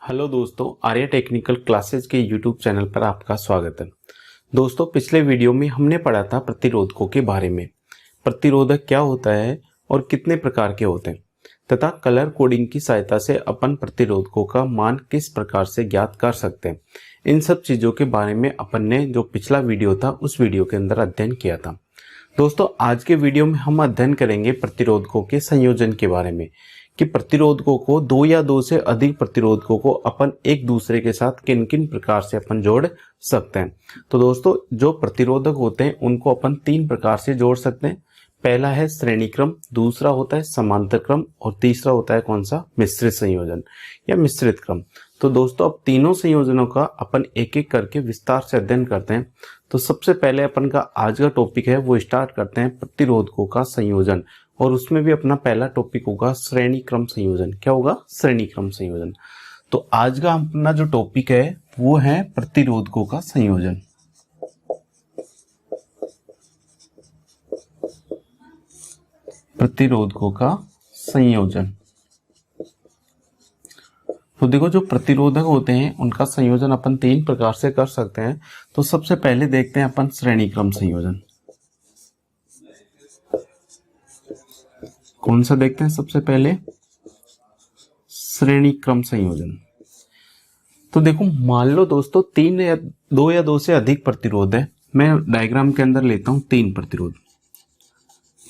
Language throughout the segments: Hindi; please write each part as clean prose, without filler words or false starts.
हेलो दोस्तों, आर्या टेक्निकल क्लासेस के यूट्यूब चैनल पर आपका स्वागत है। दोस्तों, पिछले वीडियो में हमने पढ़ा था प्रतिरोधकों के बारे में। प्रतिरोधक क्या होता है और कितने प्रकार के होते हैं तथा कलर कोडिंग की सहायता से अपन प्रतिरोधकों का मान किस प्रकार से ज्ञात कर सकते हैं। इन सब चीज़ों के बारे में अपन ने जो पिछला वीडियो था उस वीडियो के अंदर अध्ययन किया था। दोस्तों, आज के वीडियो में हम अध्ययन करेंगे प्रतिरोधकों के संयोजन के बारे में कि प्रतिरोधकों को दो या दो से अधिक प्रतिरोधकों को अपन एक दूसरे के साथ किन किन प्रकार से अपन जोड़ सकते हैं। तो दोस्तों, जो प्रतिरोधक होते हैं उनको अपन तीन प्रकार से जोड़ सकते हैं। पहला है श्रेणी क्रम, दूसरा होता है समांतर क्रम और तीसरा होता है कौन सा, मिश्रित संयोजन या मिश्रित क्रम। तो दोस्तों, अब तीनों संयोजनों का अपन एक एक करके विस्तार से अध्ययन करते हैं। तो सबसे पहले अपन का आज का टॉपिक है वो स्टार्ट करते हैं प्रतिरोधकों का संयोजन, और उसमें भी अपना पहला टॉपिक होगा श्रेणी क्रम संयोजन। क्या होगा? श्रेणी क्रम संयोजन। तो आज का अपना जो टॉपिक है वो है प्रतिरोधकों का संयोजन। प्रतिरोधकों का संयोजन। तो देखो, जो प्रतिरोधक होते हैं उनका संयोजन अपन तीन प्रकार से कर सकते हैं। तो सबसे पहले देखते हैं अपन श्रेणी क्रम संयोजन। कौन सा देखते हैं सबसे पहले? श्रेणी क्रम संयोजन। तो देखो, मान लो दोस्तों दो या दो से अधिक प्रतिरोध है। मैं डायग्राम के अंदर लेता हूं तीन प्रतिरोध।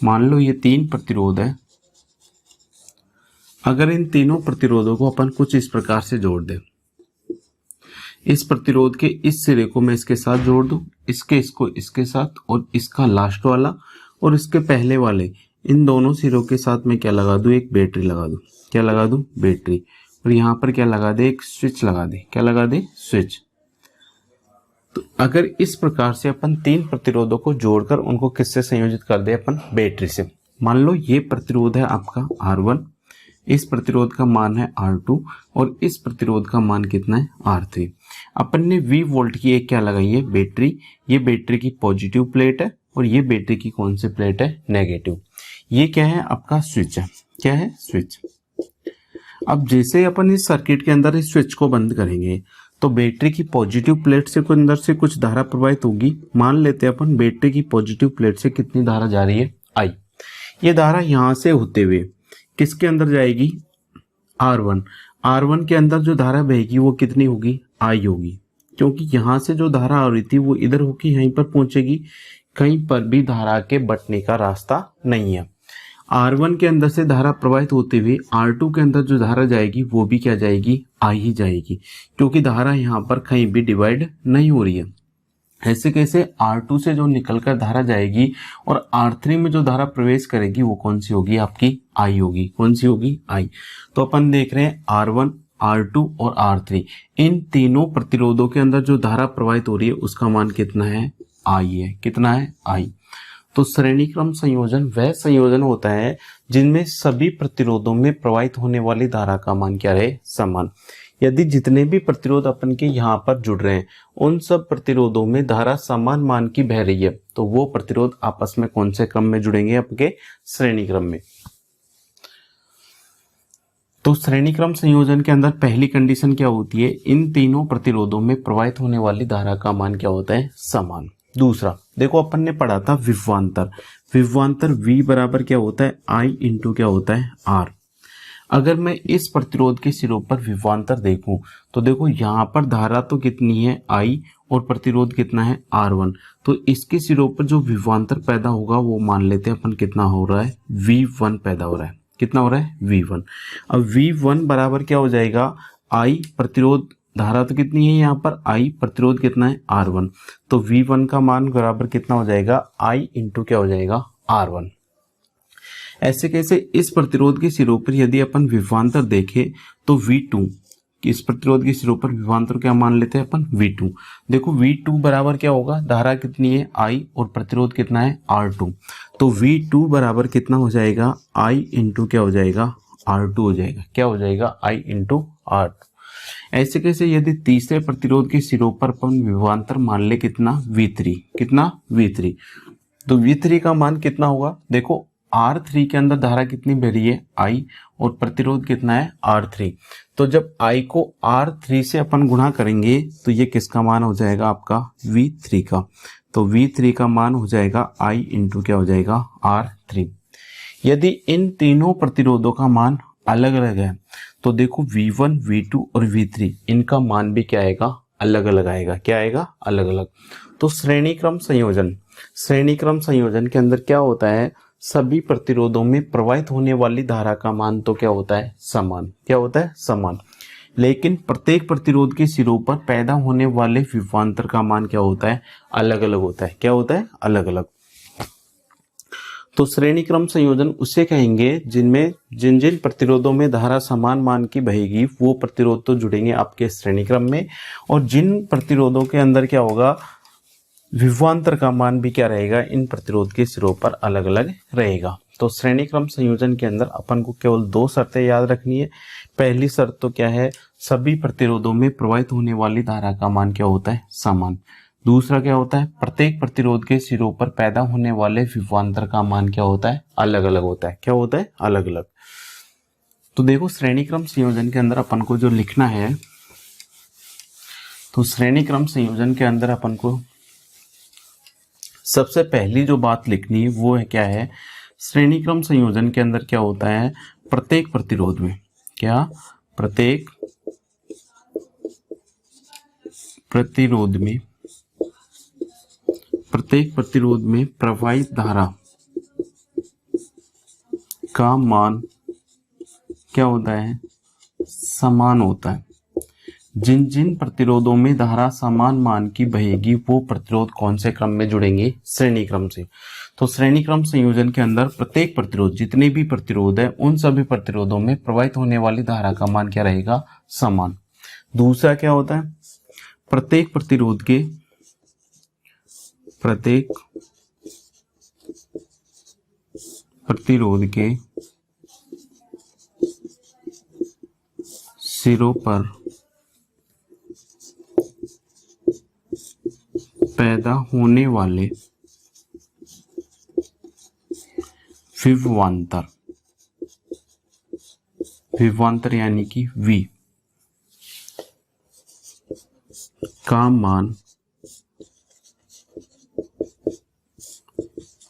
मान लो ये तीन प्रतिरोध है। अगर इन तीनों प्रतिरोधों को अपन कुछ इस प्रकार से जोड़ दें, इस प्रतिरोध के इस सिरे को मैं इसके साथ जोड़ दूं, इसको इसके साथ, और इसका लास्ट वाला और इसके पहले वाले, इन दोनों सिरों के साथ मैं क्या लगा दूं? एक बैटरी लगा दूं। क्या लगा दूं? बैटरी। और यहां पर क्या लगा दे? एक स्विच लगा दे। क्या लगा दे? स्विच। तो अगर इस प्रकार से अपन तीन प्रतिरोधों को जोड़कर उनको किससे संयोजित कर दे? अपन बैटरी से। मान लो ये प्रतिरोध है आपका R1, इस प्रतिरोध का मान है R2 और इस प्रतिरोध का मान कितना है? R3। अपन ने V वोल्ट की एक क्या लगाई है? बैटरी। ये बैटरी की पॉजिटिव प्लेट है और ये बैटरी की कौन सी प्लेट है? नेगेटिव। ये क्या है? आपका स्विच है। क्या है? स्विच। अब जैसे अपन इस सर्किट के अंदर इस स्विच को बंद करेंगे तो बैटरी की पॉजिटिव प्लेट से अंदर से कुछ धारा प्रवाहित होगी। मान लेते हैं अपन बैटरी की पॉजिटिव प्लेट से कितनी धारा जा रही है? I। ये धारा यहां से होते हुए किसके अंदर जाएगी? R1। R1 के अंदर जो धारा बहेगी वो कितनी होगी? I होगी, क्योंकि यहां से जो धारा आ रही थी वो इधर होकर यहीं पर पहुंचेगी। कहीं पर भी धारा के बटने का रास्ता नहीं है। R1 के अंदर से धारा प्रवाहित होते हुए R2 के अंदर जो धारा जाएगी वो भी क्या जाएगी? I ही जाएगी, क्योंकि धारा यहाँ पर कहीं भी डिवाइड नहीं हो रही है। ऐसे कैसे R2 से जो निकलकर धारा जाएगी और R3 में जो धारा प्रवेश करेगी वो कौन सी होगी? आपकी I होगी। कौन सी होगी? I। तो अपन देख रहे हैं R1, R2 और R3, इन तीनों प्रतिरोधों के अंदर जो धारा प्रवाहित हो रही है उसका मान कितना है? I है। कितना है? I। तो श्रेणी क्रम संयोजन वह संयोजन होता है जिनमें सभी प्रतिरोधों में प्रवाहित होने वाली धारा का मान क्या रहे? समान। यदि जितने भी प्रतिरोध अपन के यहाँ पर जुड़ रहे हैं उन सब प्रतिरोधों में धारा समान मान की बह रही है तो वो प्रतिरोध आपस में कौन से क्रम में जुड़ेंगे? आपके श्रेणी क्रम में। तो श्रेणी क्रम संयोजन के अंदर पहली कंडीशन क्या होती है? इन तीनों प्रतिरोधों में प्रवाहित होने वाली धारा का मान क्या होता है? समान। दूसरा देखो, अपन ने पढ़ा था विभवांतर। विभवांतर V बराबर क्या होता है? I इंटू क्या होता है? R। अगर मैं इस प्रतिरोध के सिरों पर विभवांतर देखूं तो देखो यहाँ पर धारा तो कितनी है? I, और प्रतिरोध कितना है? R1। तो इसके सिरों पर जो विभवांतर पैदा होगा वो मान लेते हैं अपन कितना हो रहा है? V1 पैदा हो रहा है। कितना हो रहा है? V1। अब V1 बराबर क्या हो जाएगा? I, प्रतिरोध धारा तो कितनी है यहाँ पर? I, प्रतिरोध कितना है? R1। तो V1 का मान बराबर कितना हो जाएगा? I इंटू क्या हो जाएगा? R1। ऐसे कैसे इस प्रतिरोध के सिरों पर यदि अपन विभवांतर देखें तो V2, इस प्रतिरोध के सिरों पर विभवांतर क्या मान लेते हैं अपन? V2। देखो V2 बराबर क्या होगा? धारा कितनी है? I, और प्रतिरोध कितना है? R2। तो V2 बराबर कितना हो जाएगा? I इंटू क्या हो जाएगा? R2 हो जाएगा। क्या हो जाएगा? I into R2। ऐसे कैसे यदि तीसरे प्रतिरोध के सिरों पर अपन विभवांतर मान ले कितना? V3। कितना? V3। तो V3 का मान कितना होगा? देखो R3 के अंदर धारा कितनी बह रही है I, और प्रतिरोध कितना है R3। तो जब I को R3 से अपन गुणा करेंगे तो ये किसका मान हो जाएगा आपका V3 का। तो V3 का मान हो जाएगा I इंटू क्या हो जाएगा R3। यदि इन तीनों प्रतिरोधों का मान अलग अलग है तो देखो V1, V2 और V3 इनका मान भी क्या आएगा अलग अलग आएगा। क्या आएगा अलग अलग। तो श्रेणी क्रम संयोजन के अंदर क्या होता है, सभी प्रतिरोधों में प्रवाहित होने वाली धारा का मान तो क्या होता है समान। क्या होता है समान। लेकिन प्रत्येक प्रतिरोध के सिरों पर पैदा होने वाले विभवांतर का मान क्या होता है अलग अलग होता है। क्या होता है अलग अलग। तो श्रेणी क्रम संयोजन उसे कहेंगे जिनमें जिन जिन प्रतिरोधों में धारा समान मान की बहेगी वो प्रतिरोध तो जुड़ेंगे आपके श्रेणी क्रम में, और जिन प्रतिरोधों के अंदर क्या होगा विभवांतर का मान भी क्या रहेगा इन प्रतिरोध के सिरों पर अलग अलग रहेगा। तो श्रेणी क्रम संयोजन के अंदर अपन को केवल दो शर्तें याद रखनी है। पहली शर्त तो क्या है, सभी प्रतिरोधों में प्रवाहित होने वाली धारा का मान क्या होता है समान। दूसरा क्या होता है, प्रत्येक प्रतिरोध के सिरों पर पैदा होने वाले विभवांतर का मान क्या होता है अलग अलग होता है। क्या होता है अलग अलग। तो देखो श्रेणी क्रम संयोजन के अंदर अपन को जो लिखना है, तो श्रेणी क्रम संयोजन के अंदर अपन को सबसे पहली जो बात लिखनी है वो है क्या है, श्रेणी क्रम संयोजन के अंदर क्या होता है प्रत्येक प्रतिरोध में क्या प्रत्येक प्रतिरोध में प्रवाहित धारा का मान क्या होता है समान होता है। जिन जिन प्रतिरोधों में धारा समान मान की बहेगी वो प्रतिरोध कौन से क्रम में जुड़ेंगे श्रेणी क्रम से। तो श्रेणी क्रम संयोजन के अंदर प्रत्येक प्रतिरोध जितने भी प्रतिरोध है उन सभी प्रतिरोधों में प्रवाहित होने वाली धारा का मान क्या रहेगा समान। दूसरा क्या होता है, प्रत्येक प्रतिरोध के सिरों पर पैदा होने वाले विभवांतर यानी कि V का मान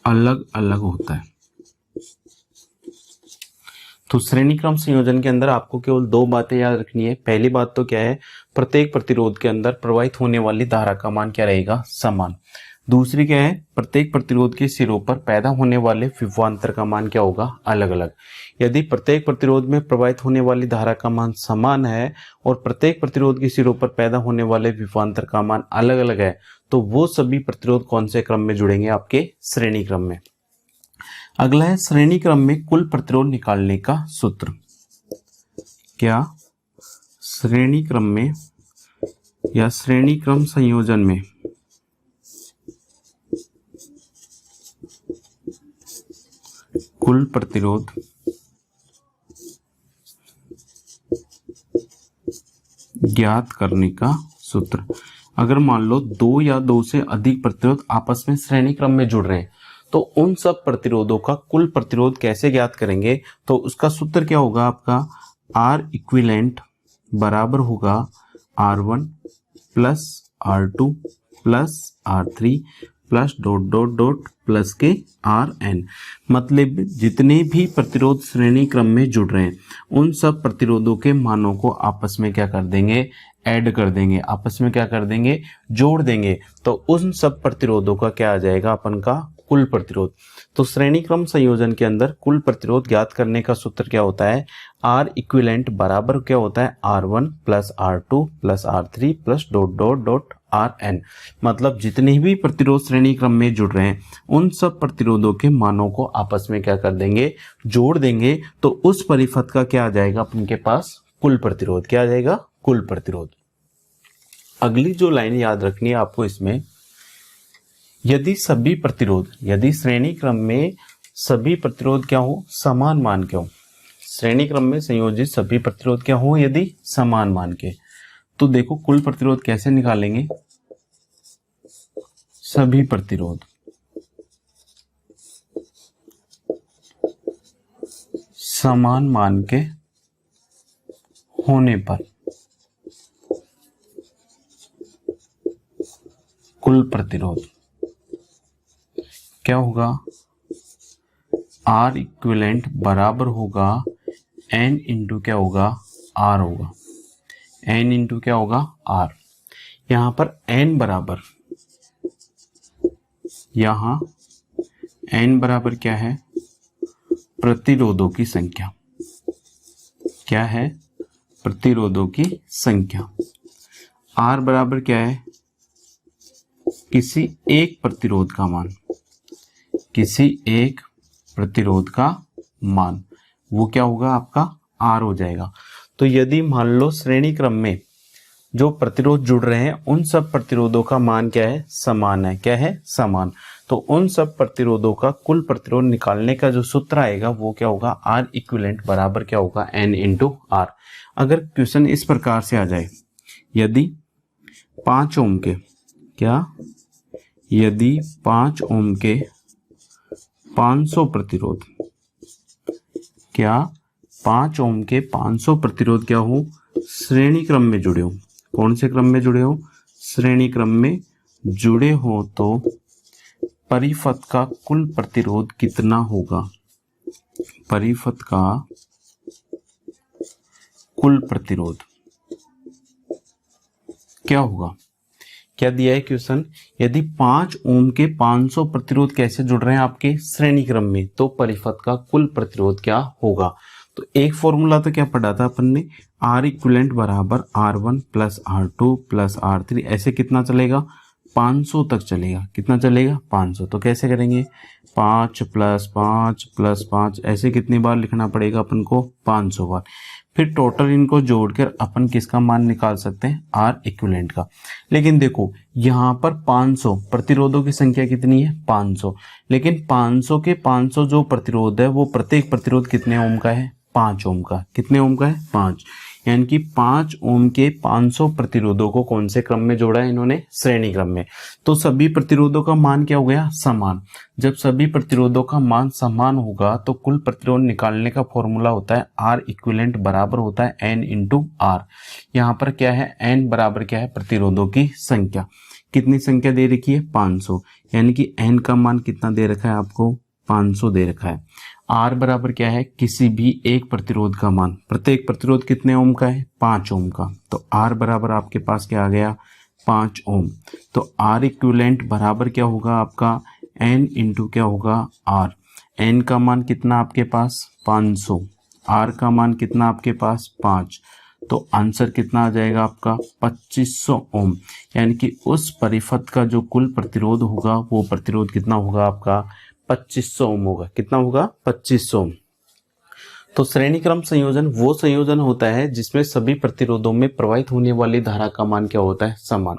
अलग अलग होता है। तो श्रेणी क्रम संयोजन के अंदर आपको केवल दो बातें याद रखनी है। पहली बात तो क्या है, प्रत्येक प्रतिरोध के अंदर प्रवाहित होने वाली धारा का मान क्या रहेगा समान। दूसरी क्या है, प्रत्येक प्रतिरोध के सिरों पर पैदा होने वाले विभवांतर का मान क्या होगा अलग अलग। यदि प्रत्येक प्रतिरोध में प्रवाहित होने वाली धारा का मान समान है और प्रत्येक प्रतिरोध के सिरों पर पैदा होने वाले विभवांतर का मान अलग अलग है तो वो सभी प्रतिरोध कौन से क्रम में जुड़ेंगे आपके श्रेणी क्रम में। अगला है श्रेणी क्रम में कुल प्रतिरोध निकालने का सूत्र। क्या श्रेणी क्रम में या श्रेणी क्रम संयोजन में कुल प्रतिरोध ज्ञात करने का सूत्र। अगर मान लो दो या दो से अधिक प्रतिरोध आपस में श्रेणी क्रम में जुड़ रहे हैं तो उन सब प्रतिरोधों का कुल प्रतिरोध कैसे ज्ञात करेंगे, तो उसका सूत्र क्या होगा आपका R इक्विवेलेंट बराबर होगा R1 plus R2 plus R3 plus dot dot dot plus के Rn। मतलब जितने भी प्रतिरोध श्रेणी क्रम में जुड़ रहे हैं उन सब प्रतिरोधों के मानों को आपस में क्या कर देंगे ऐड कर देंगे, आपस में क्या कर देंगे जोड़ देंगे। तो उन सब प्रतिरोधों का क्या आ जाएगा अपन का कुल प्रतिरोध। तो श्रेणी क्रम संयोजन के अंदर कुल प्रतिरोध ज्ञात करने का सूत्र क्या होता है, R इक्विवेलेंट बराबर क्या होता है R1 plus R2 plus R3 plus dot dot dot Rn। मतलब जितने भी प्रतिरोध श्रेणी क्रम में जुड़ रहे हैं उन सब प्रतिरोधों के मानों को आपस में क्या कर देंगे जोड़ देंगे। तो उस परिपथ का क्या आ जाएगा अपन के पास कुल प्रतिरोध। क्या आ जाएगा कुल प्रतिरोध। अगली जो लाइन याद रखनी है आपको इसमें, यदि श्रेणी क्रम में सभी प्रतिरोध क्या हो समान मान के हो, श्रेणी क्रम में संयोजित सभी प्रतिरोध क्या हो यदि समान मान के, तो देखो कुल प्रतिरोध कैसे निकालेंगे। सभी प्रतिरोध समान मान के होने पर कुल प्रतिरोध क्या होगा, आर इक्विवेलेंट बराबर होगा एन इंटू क्या होगा, आर होगा, एन इंटू क्या होगा, आर। यहां पर एन बराबर, यहां एन बराबर क्या है, प्रतिरोधों की संख्या। क्या है, प्रतिरोधों की संख्या। आर बराबर क्या है, किसी एक प्रतिरोध का मान, किसी एक प्रतिरोध का मान, वो क्या होगा आपका, आर हो जाएगा। तो यदि मान लो श्रेणी क्रम में जो प्रतिरोध जुड़ रहे हैं उन सब प्रतिरोधों का मान क्या है, समान है। क्या है, समान। तो उन सब प्रतिरोधों का कुल प्रतिरोध निकालने का जो सूत्र आएगा वो क्या होगा, आर इक्विवेलेंट बराबर क्या होगा, एन इंटू आर। अगर क्वेश्चन इस प्रकार से आ जाए, यदि 5 ओम के, क्या, यदि 5 ओम के 500 प्रतिरोध, क्या 5 ओम के 500 प्रतिरोध क्या हो, श्रेणी क्रम में जुड़े हो। कौन से क्रम में जुड़े हो, श्रेणी क्रम में जुड़े हो, तो परिपथ का कुल प्रतिरोध कितना होगा, परिपथ का कुल प्रतिरोध क्या होगा। क्या दिया है क्वेश्चन, यदि 5 ओम के 500 प्रतिरोध कैसे जुड़ रहे हैं आपके श्रेणी क्रम में, तो परिपथ का कुल प्रतिरोध क्या होगा। तो एक फॉर्मूला तो क्या पढ़ा था अपन ने, आर इक्विवेलेंट बराबर R1 plus R2 plus R3, ऐसे कितना चलेगा, 500 तक चलेगा। कितना चलेगा, 500। तो कैसे करेंगे, 5 प्लस 5 प्लस 5, ऐसे कितनी बार लिखना पड़ेगा अपन को, 500 बार। फिर टोटल इनको जोड़कर अपन किसका मान निकाल सकते हैं, आर इक्विवेलेंट का। लेकिन देखो यहाँ पर 500 प्रतिरोधों की संख्या कितनी है, 500, लेकिन 500 के 500 जो प्रतिरोध है वो प्रत्येक प्रतिरोध कितने ओम का है, 5 ओम का। कितने ओम का है, 5। यानी कि 5 ओम के 500 प्रतिरोधों को कौन से क्रम में जोड़ा है इन्होंने, श्रेणी क्रम में। तो सभी प्रतिरोधों का मान क्या हो गया, समान। जब सभी प्रतिरोधों का मान समान होगा तो कुल प्रतिरोध निकालने का फॉर्मूला होता है आर इक्विवेलेंट बराबर होता है एन इंटू आर। यहाँ पर क्या है, एन बराबर क्या है, प्रतिरोधों की संख्या। कितनी संख्या दे रखी है, 500, यानी कि एन का मान कितना दे रखा है आपको, 500 दे रखा है। आर बराबर क्या है, किसी भी एक प्रतिरोध का मान। प्रत्येक प्रतिरोध कितने ओम का है, 5 ओम का। तो आर बराबर आपके पास क्या आ गया, 5 ओम। तो आर इक्विवेलेंट बराबर क्या होगा आपका, एन इंटू क्या होगा, आर। एन का मान कितना आपके पास, 500, आर का मान कितना आपके पास, 5। तो आंसर कितना आ जाएगा आपका, 2500 ओम। यानी कि उस परिपथ का जो कुल प्रतिरोध होगा वो प्रतिरोध कितना होगा आपका, 2500 ओम होगा। कितना होगा, 2500 ओम। तो श्रेणी क्रम संयोजन वो संयोजन होता है जिसमें सभी प्रतिरोधों में प्रवाहित होने वाली धारा का मान क्या होता है, समान।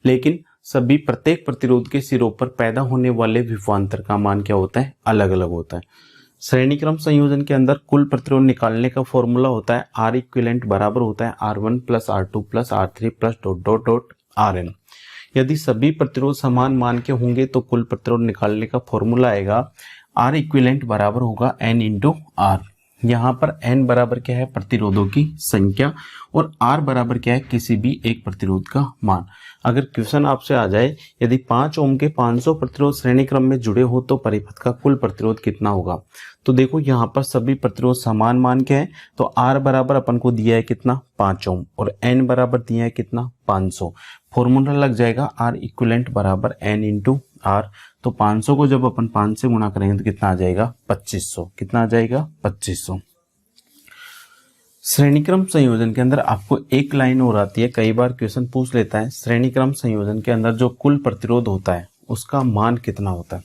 लेकिन सभी प्रत्येक प्रतिरोध के सिरों पर पैदा होने वाले विभवांतर का मान क्या होता है, अलग अलग होता है। श्रेणी क्रम संयोजन के अंदर कुल प्रतिरोध निकालने का फॉर्मूला होता है आर इक्विवेलेंट बराबर होता है R1 plus R2 plus R3 plus dot dot dot Rn। यदि सभी प्रतिरोध समान मान के होंगे तो कुल प्रतिरोध निकालने का फॉर्मूला आएगा आर इक्विवेलेंट बराबर होगा एन इंटू आर। यहाँ पर n बराबर क्या है, प्रतिरोधों की संख्या, और r बराबर क्या है, किसी भी एक प्रतिरोध का मान। अगर क्वेश्चन आपसे आ जाए यदि 5 ओम के 500 प्रतिरोध श्रेणी क्रम में जुड़े हो तो परिपथ का कुल प्रतिरोध कितना होगा। तो देखो यहाँ पर सभी प्रतिरोध समान मान के हैं, तो r बराबर अपन को दिया है कितना, 5 ओम, और n बराबर दिया है कितना, 500। फॉर्मूला लग जाएगा r इक्विवेलेंट बराबर n इंटू आर। तो 500 को जब अपन 5 से गुणा करेंगे तो कितना आ जाएगा, 2500। कितना आ जाएगा, 2500। श्रेणी क्रम संयोजन के अंदर आपको एक लाइन और आती है, कई बार क्वेश्चन पूछ लेता है श्रेणी क्रम संयोजन के अंदर जो कुल प्रतिरोध होता है उसका मान कितना होता है।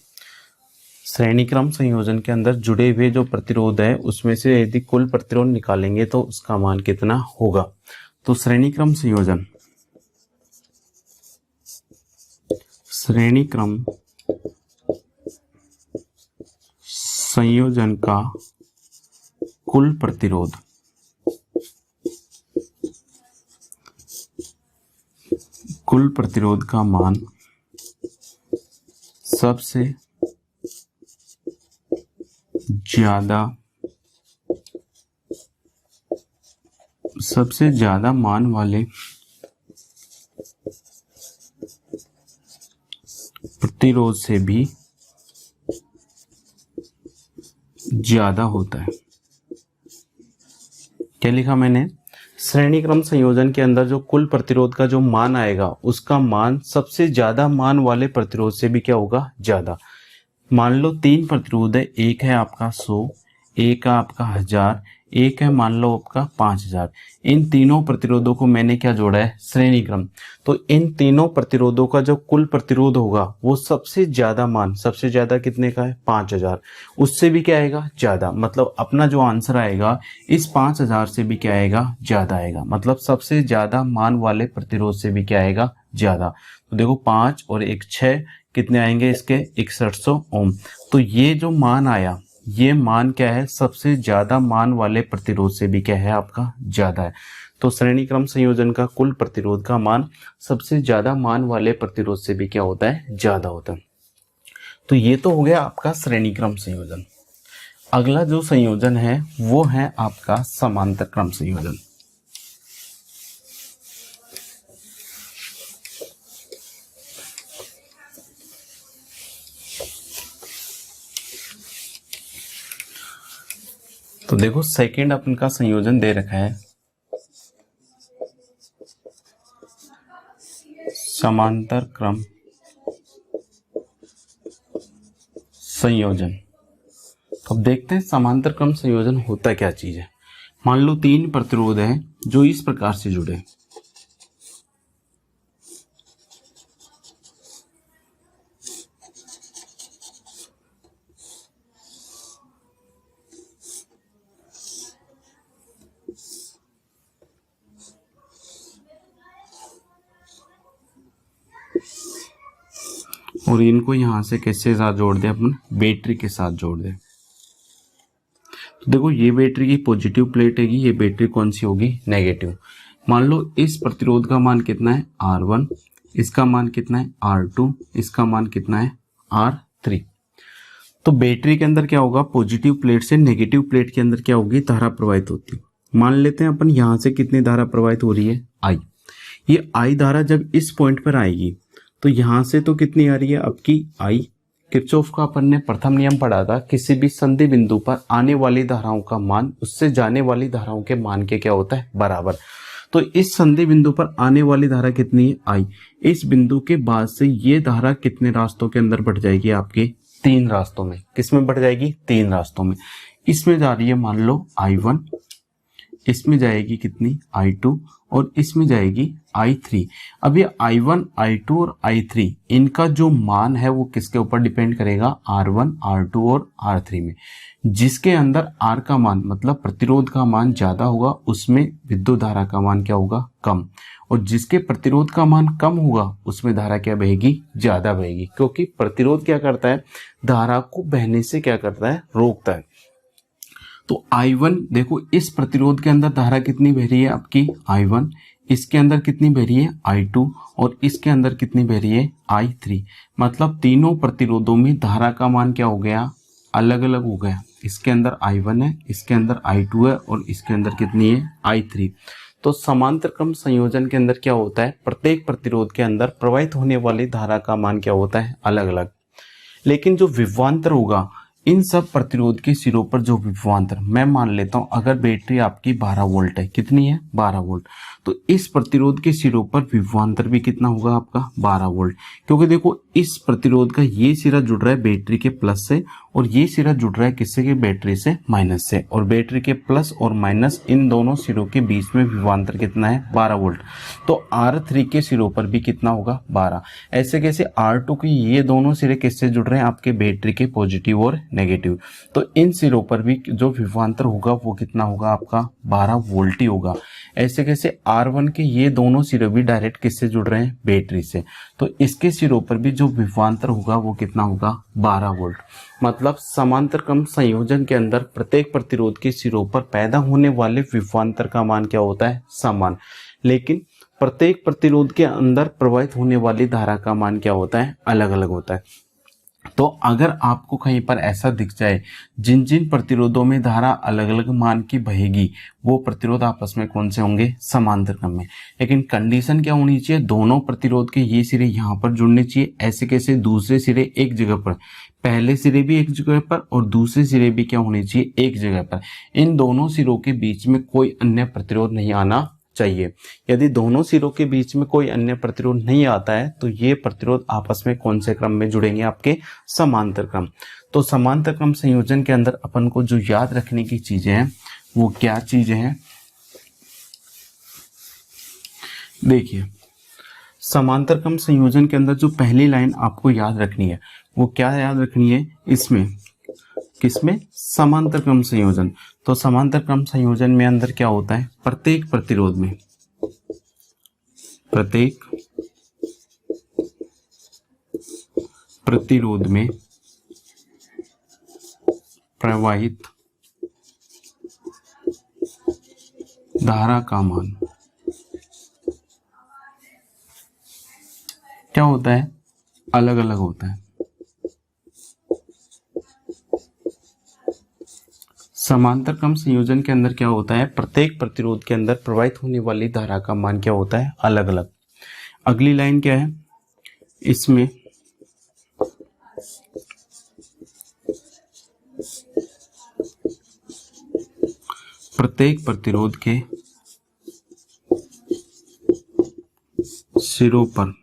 श्रेणी क्रम संयोजन के अंदर जुड़े हुए जो प्रतिरोध है उसमें से यदि कुल प्रतिरोध निकालेंगे तो उसका मान कितना होगा। तो श्रेणी क्रम संयोजन, श्रेणी क्रम संयोजन का कुल प्रतिरोध का मान सबसे ज्यादा सबसे ज्यादा मान वाले प्रतिरोध से भी ज्यादा होता है। क्या लिखा मैंने? श्रेणी क्रम संयोजन के अंदर जो कुल प्रतिरोध का जो मान आएगा उसका मान सबसे ज्यादा मान वाले प्रतिरोध से भी क्या होगा? ज्यादा। मान लो 3 प्रतिरोध है, एक है आपका 100, एक है आपका 1000, एक है मान लो आपका 5000। इन तीनों प्रतिरोधों को मैंने क्या जोड़ा है? श्रेणी क्रम। तो इन तीनों प्रतिरोधों का जो कुल प्रतिरोध होगा वो सबसे ज्यादा मान, सबसे ज्यादा कितने का है? 5000। उससे भी क्या आएगा? ज्यादा। मतलब अपना जो आंसर आएगा इस 5000 से भी क्या आएगा? ज्यादा आएगा। मतलब सबसे ज्यादा मान वाले प्रतिरोध से भी क्या आएगा? ज्यादा। तो देखो 5 और 1 6, कितने आएंगे इसके? 6100 ओम। तो ये जो मान आया, ये मान क्या है? सबसे ज्यादा मान वाले प्रतिरोध से भी क्या है? आपका ज्यादा है। तो श्रेणी क्रम संयोजन का कुल प्रतिरोध का मान सबसे ज्यादा मान वाले प्रतिरोध से भी क्या होता है? ज्यादा होता है। तो ये तो हो गया आपका श्रेणी क्रम संयोजन। अगला जो संयोजन है वो है आपका समांतर क्रम संयोजन। तो देखो सेकंड अपन का संयोजन दे रखा है समांतर क्रम संयोजन। तो अब देखते हैं समांतर क्रम संयोजन होता क्या चीज है। मान लो 3 प्रतिरोध हैं जो इस प्रकार से जुड़े, और इनको यहां से किसके साथ जोड़ दे? अपन बैटरी के साथ जोड़ दे। तो देखो ये बैटरी की पॉजिटिव प्लेट हैगी, ये बैटरी कौन सी होगी? नेगेटिव। मान लो इस प्रतिरोध का मान कितना है? R1, इसका मान कितना है? R2, इसका मान कितना है? R3। तो बैटरी के अंदर क्या होगा? पॉजिटिव प्लेट से नेगेटिव प्लेट के अंदर क्या होगी? धारा प्रवाहित होती। मान लेते हैं अपन यहां से कितनी धारा प्रवाहित हो रही है? I। ये I धारा जब इस पॉइंट पर आएगी तो यहां से तो कितनी आ रही है? आपकी I। किरचॉफ का अपन ने प्रथम नियम पढ़ा था, किसी भी संधि बिंदु पर आने वाली धाराओं का मान उससे जाने वाली धाराओं के मान के क्या होता है? बराबर। तो इस संधि बिंदु पर आने वाली धारा कितनी है? I। इस बिंदु के बाद से ये धारा कितने रास्तों के अंदर बढ़ जाएगी? आपके 3 रास्तों में। किसमें बढ़ जाएगी? 3 रास्तों में। इसमें जा रही है मान लो I1, इसमें जाएगी कितनी? I2, और इसमें जाएगी I3। अब ये I1, I2 और I3 इनका जो मान है वो किसके ऊपर डिपेंड करेगा? R1, R2 और R3 में। जिसके अंदर R का मान मतलब प्रतिरोध का मान ज्यादा होगा उसमें विद्युत धारा का मान क्या होगा? कम। और जिसके प्रतिरोध का मान कम होगा उसमें धारा क्या बहेगी? ज्यादा बहेगी। क्योंकि प्रतिरोध क्या करता है? धारा को बहने से क्या करता है? रोकता है। तो I1 देखो इस प्रतिरोध के अंदर धारा कितनी बह रही है? आपकी I1। इसके अंदर कितनी बह रही है? I2। और इसके अंदर कितनी बह रही है? I3। मतलब तीनों प्रतिरोधों में धारा का मान क्या हो गया? अलग अलग हो गया। इसके अंदर I1 है, इसके अंदर I2 है, और इसके अंदर कितनी है? I3। तो समांतर क्रम संयोजन के अंदर क्या होता है? प्रत्येक प्रतिरोध के अंदर प्रवाहित होने वाली धारा का मान क्या होता है? अलग अलग। लेकिन जो विभवांतर होगा इन सब प्रतिरोध के सिरों पर जो विभवांतर, मैं मान लेता हूं अगर बैटरी आपकी 12 वोल्ट है, कितनी है? 12 वोल्ट। तो इस प्रतिरोध के सिरों पर विभवांतर भी कितना होगा? आपका 12 वोल्ट। क्योंकि देखो इस प्रतिरोध का ये सिरा जुड़ रहा है बैटरी के प्लस से, और ये सिरा जुड़ रहा है किससे? के बैटरी से माइनस से। और बैटरी के प्लस और माइनस इन दोनों सिरों के बीच में विभवांतर कितना है? 12 वोल्ट। तो R3 के सिरों पर भी कितना होगा? 12। ऐसे कैसे? R2 के ये दोनों सिरे किससे जुड़ रहे हैं? आपके बैटरी के पॉजिटिव और नेगेटिव। तो इन सिरों पर भी जो विभवांतर होगा वो कितना होगा? आपका 12 वोल्ट ही होगा। ऐसे कैसे? R1 के ये दोनों सिरे भी डायरेक्ट किससे जुड़ रहे हैं? बैटरी से। तो इसके सिरों पर भी जो विभवांतर होगा वो कितना होगा? 12 वोल्ट। मतलब समांतर क्रम संयोजन के अंदर प्रत्येक प्रतिरोध के सिरों पर पैदा होने वाले विभवांतर का मान क्या होता है? समान। लेकिन प्रत्येक प्रतिरोध के अंदर प्रवाहित होने वाली धारा का मान क्या होता है? अलग अलग होता है। तो अगर आपको कहीं पर ऐसा दिख जाए जिन जिन प्रतिरोधों में धारा अलग अलग मान की बहेगी, वो प्रतिरोध आपस में कौन से होंगे, समांतर क्रम में। लेकिन कंडीशन क्या होनी चाहिए, दोनों प्रतिरोध के ये सिरे यहाँ पर जुड़ने चाहिए। ऐसे कैसे, दूसरे सिरे एक जगह पर, पहले सिरे भी एक जगह पर और दूसरे सिरे भी क्या होने चाहिए, एक जगह पर। इन दोनों सिरों के बीच में कोई अन्य प्रतिरोध नहीं आना चाहिए। यदि दोनों सिरों के बीच में कोई अन्य प्रतिरोध नहीं आता है तो ये प्रतिरोध आपस में कौन से क्रम में जुड़ेंगे, आपके समांतर क्रम। तो समांतर क्रम संयोजन के अंदर अपन को जो याद रखने की चीजें हैं वो क्या चीजें हैं, देखिए समांतर क्रम संयोजन के अंदर जो पहली लाइन आपको याद रखनी है वो क्या याद रखनी है, इसमें किसमें, समांतर क्रम संयोजन। तो समांतर क्रम संयोजन में अंदर क्या होता है, प्रत्येक प्रतिरोध में प्रवाहित धारा का मान क्या होता है, अलग अलग होता है। समांतर क्रम संयोजन के अंदर क्या होता है, प्रत्येक प्रतिरोध के अंदर प्रवाहित होने वाली धारा का मान क्या होता है, अलग अलग। अगली लाइन क्या है, इसमें प्रत्येक प्रतिरोध के सिरों पर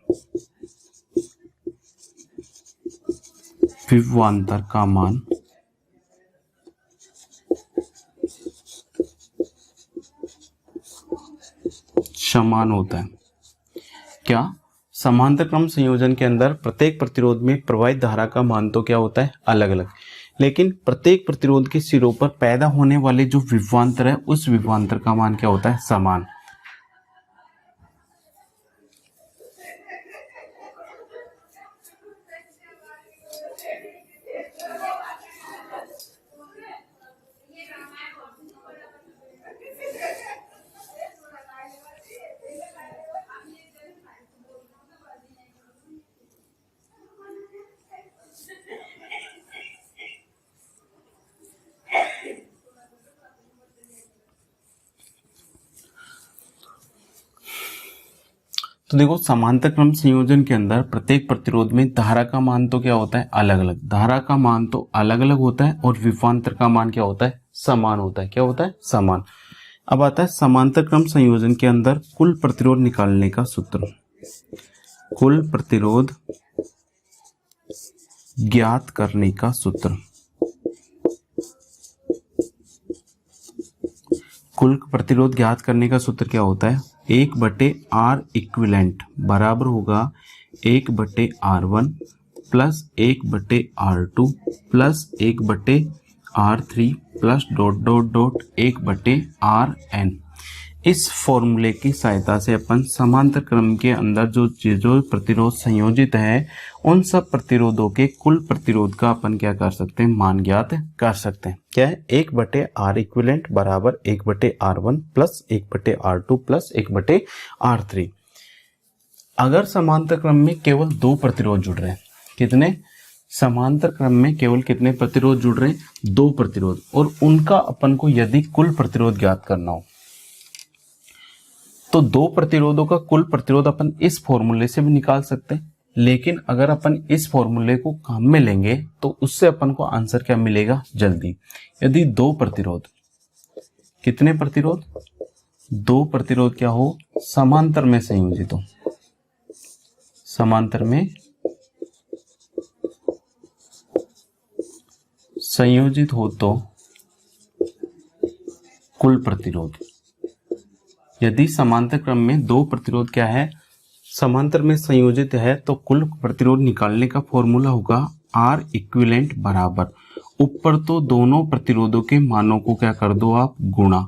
विभवांतर का मान समान होता है। क्या, समांतर क्रम संयोजन के अंदर प्रत्येक प्रतिरोध में प्रवाहित धारा का मान तो क्या होता है, अलग अलग, लेकिन प्रत्येक प्रतिरोध के सिरों पर पैदा होने वाले जो विभवांतर है उस विभवांतर का मान क्या होता है, समान। तो देखो समांतर क्रम संयोजन के अंदर प्रत्येक प्रतिरोध में धारा का मान तो क्या होता है, अलग अलग, धारा का मान तो अलग अलग होता है और विभवांतर का मान क्या होता है, समान होता है। क्या होता है, समान। अब आता है समांतर क्रम संयोजन के अंदर कुल प्रतिरोध निकालने का सूत्र। कुल प्रतिरोध ज्ञात करने का सूत्र। कुल प्रतिरोध ज्ञात करने का सूत्र क्या होता है, 1/R इक्विवेलेंट बराबर होगा 1/R1 plus 1/R2 plus 1/R3 plus dot dot dot 1/Rn। इस फॉर्मूले की सहायता से अपन समांतर क्रम के अंदर जो प्रतिरोध संयोजित है उन सब प्रतिरोधों के कुल प्रतिरोध का अपन क्या कर सकते हैं, मान ज्ञात कर सकते हैं। क्या है, 1/R इक्विवेलेंट बराबर 1/R1 plus 1/R2 plus 1/R3। अगर समांतर क्रम में केवल दो प्रतिरोध जुड़ रहे हैं, कितने, समांतर क्रम में केवल कितने प्रतिरोध जुड़ रहे हैं, दो प्रतिरोध, और उनका अपन को यदि कुल प्रतिरोध ज्ञात करना हो तो दो प्रतिरोधों का कुल प्रतिरोध अपन इस फॉर्मूले से भी निकाल सकते हैं। लेकिन अगर अपन इस फॉर्मूले को काम में लेंगे तो उससे अपन को आंसर क्या मिलेगा, जल्दी। यदि दो प्रतिरोध, कितने प्रतिरोध, दो प्रतिरोध क्या हो, समांतर में संयोजित हो, समांतर में संयोजित हो तो कुल प्रतिरोध। यदि समांतर क्रम में दो प्रतिरोध क्या है, समांतर में संयोजित है तो कुल प्रतिरोध निकालने का फॉर्मूला होगा R इक्विवेलेंट बराबर, ऊपर तो दोनों प्रतिरोधों के मानों को क्या कर दो आप, गुणा,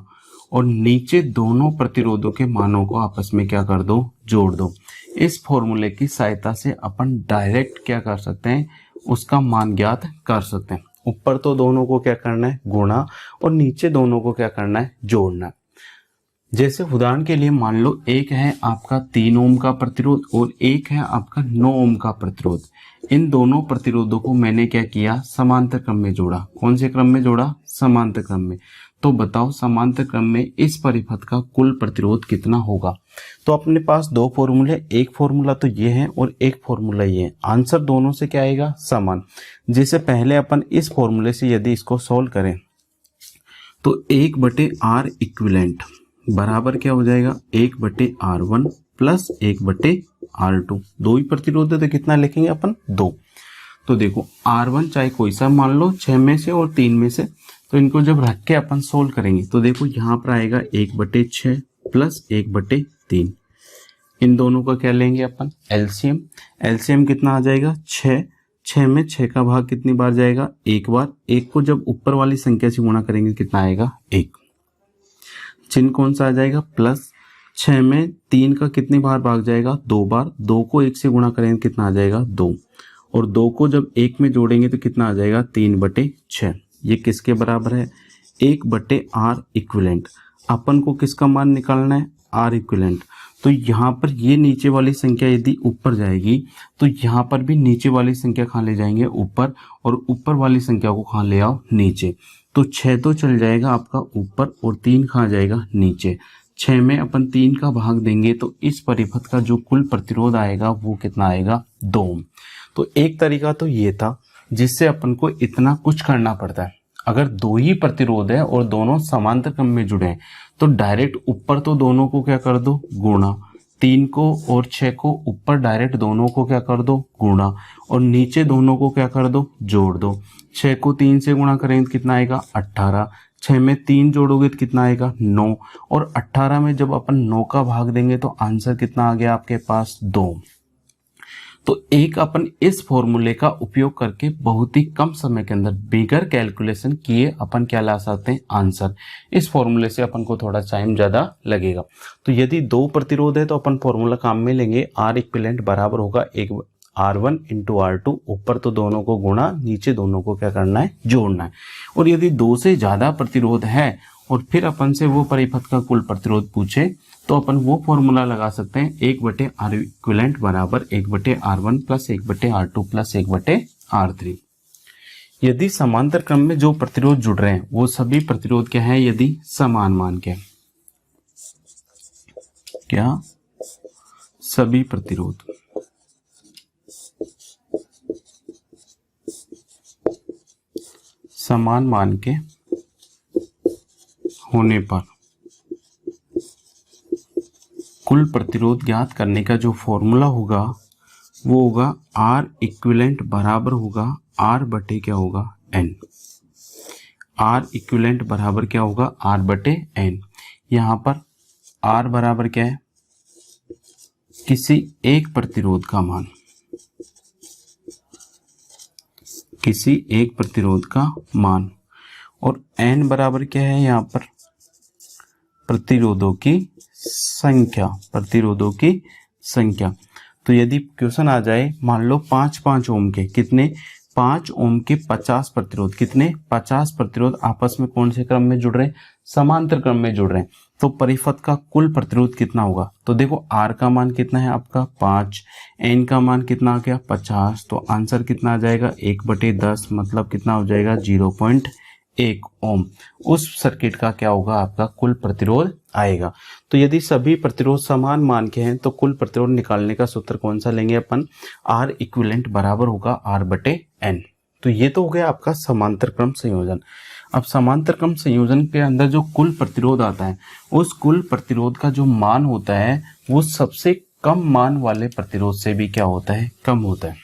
और नीचे दोनों प्रतिरोधों के मानों को आपस में क्या कर दो, जोड़ दो। इस फॉर्मूले की सहायता से अपन डायरेक्ट क्या कर सकते हैं, उसका मान ज्ञात कर सकते हैं। ऊपर तो दोनों को क्या करना है, गुणा, और नीचे दोनों को क्या करना है, जोड़ना है। जैसे उदाहरण के लिए मान लो एक है आपका 3 ओम का प्रतिरोध और एक है आपका 9 ओम का प्रतिरोध। इन दोनों प्रतिरोधों को मैंने क्या किया, समांतर क्रम में जोड़ा। कौन से क्रम में जोड़ा, समांतर क्रम में। तो बताओ समांतर क्रम में इस परिपथ का कुल प्रतिरोध कितना होगा। तो अपने पास दो फॉर्मूले, एक फॉर्मूला तो ये है और एक फॉर्मूला ये है। आंसर दोनों से क्या आएगा, समान। जैसे पहले अपन इस फॉर्मूले से यदि इसको सोल्व करें तो 1/R इक्विवेलेंट बराबर क्या हो जाएगा, 1/R1 प्लस 1/R2। दो ही प्रतिरोध है तो कितना लिखेंगे अपन, 2। तो देखो R1 चाहे कोई सा मान लो 6 में से और 3 में से, तो इनको जब रख के अपन सोल्व करेंगे तो देखो यहाँ पर आएगा 1/6 प्लस 1/3। इन दोनों का क्या लेंगे अपन, एलसीएम। एलसीएम कितना आ जाएगा, 6। 6 में 6 का भाग कितनी बार जाएगा, एक बार। एक को जब ऊपर वाली संख्या से गुणा करेंगे कितना आएगा, 1। चिन्ह कौन सा आ जाएगा, प्लस। 6 में 3 का कितनी बार भाग जाएगा, 2 बार। 2 को 1 से गुणा करेंगे कितना आ जाएगा, 2। और 2 को जब 1 में जोड़ेंगे तो कितना आ जाएगा, 3/6। ये किसके बराबर है, 1/R इक्विवेलेंट। अपन को किसका मान निकालना है, R इक्विवेलेंट। तो यहाँ पर ये नीचे वाली संख्या यदि ऊपर जाएगी तो यहाँ पर भी नीचे वाली संख्या कहाँ ले जाएंगे, ऊपर। और ऊपर वाली संख्या को कहाँ ले आओ, नीचे। तो 6 तो चल जाएगा आपका ऊपर और 3 कहाँ जाएगा, नीचे। 6 में अपन 3 का भाग देंगे तो इस परिपथ का जो कुल प्रतिरोध आएगा वो कितना आएगा, 2। तो एक तरीका तो ये था जिससे अपन को इतना कुछ करना पड़ता है। अगर दो ही प्रतिरोध है और दोनों समांतर क्रम में जुड़े हैं तो डायरेक्ट ऊपर तो दोनों को क्या कर दो, गुणा। 3 को और 6 को ऊपर डायरेक्ट दोनों को क्या कर दो, गुणा। और नीचे दोनों को क्या कर दो, जोड़ दो। 6 को 3 से गुणा करेंगे तो कितना आएगा, 18। 6 में 3 जोड़ोगे तो कितना आएगा, 9। और 18 में जब अपन 9 का भाग देंगे तो आंसर कितना आ गया आपके पास, 2। तो एक अपन इस फॉर्मूले का उपयोग करके बहुत ही कम समय के अंदर बिगर कैलकुलेशन किए अपन क्या ला सकते हैं, आंसर। इस फॉर्मूले से अपन को थोड़ा टाइम ज्यादा लगेगा। तो यदि दो प्रतिरोध है तो अपन फॉर्मूला काम में लेंगे, R इक्विवेलेंट बराबर होगा एक R1 इंटू R2। ऊपर तो दोनों को गुणा, नीचे दोनों को क्या करना है, जोड़ना है। और यदि दो से ज्यादा प्रतिरोध है और फिर अपन से वो परिपथ का कुल प्रतिरोध पूछे तो अपन वो फॉर्मूला लगा सकते हैं, 1/R इक्विवेलेंट बराबर 1/R1 plus 1/R2 plus 1/R3। यदि समांतर क्रम में जो प्रतिरोध जुड़ रहे हैं वो सभी प्रतिरोध क्या है, यदि समान मान के, क्या सभी प्रतिरोध समान मान के होने पर कुल प्रतिरोध ज्ञात करने का जो फॉर्मूला होगा वो होगा R इक्विवेलेंट बराबर होगा R बटे क्या होगा, N। R इक्विवेलेंट बराबर क्या होगा, R बटे N। यहाँ पर R बराबर क्या है, किसी एक प्रतिरोध का मान, किसी एक प्रतिरोध का मान। और N बराबर क्या है, यहाँ पर प्रतिरोधों की संख्या, प्रतिरोधों की संख्या। तो यदि क्वेश्चन आ जाए मान लो 5 ओम के, कितने, 5 ओम के 50 प्रतिरोध, कितने, 50 प्रतिरोध आपस में कौन से क्रम में जुड़ रहे हैं, समांतर क्रम में जुड़ रहे हैं। तो परिपथ का कुल प्रतिरोध कितना होगा, तो देखो R का मान कितना है आपका 5, N का मान कितना आ गया 50। तो आंसर कितना आ जाएगा, 1/10 मतलब कितना हो जाएगा, 0.1 ओम। उस सर्किट का क्या होगा, आपका कुल प्रतिरोध आएगा। तो यदि सभी प्रतिरोध समान मान के हैं तो कुल प्रतिरोध निकालने का सूत्र कौन सा लेंगे अपन, R इक्विवेलेंट बराबर होगा R बटे N। तो ये तो हो गया आपका समांतर क्रम संयोजन। अब समांतर क्रम संयोजन के अंदर जो कुल प्रतिरोध आता है उस कुल प्रतिरोध का जो मान होता है वो सबसे कम मान वाले प्रतिरोध से भी क्या होता है, कम होता है।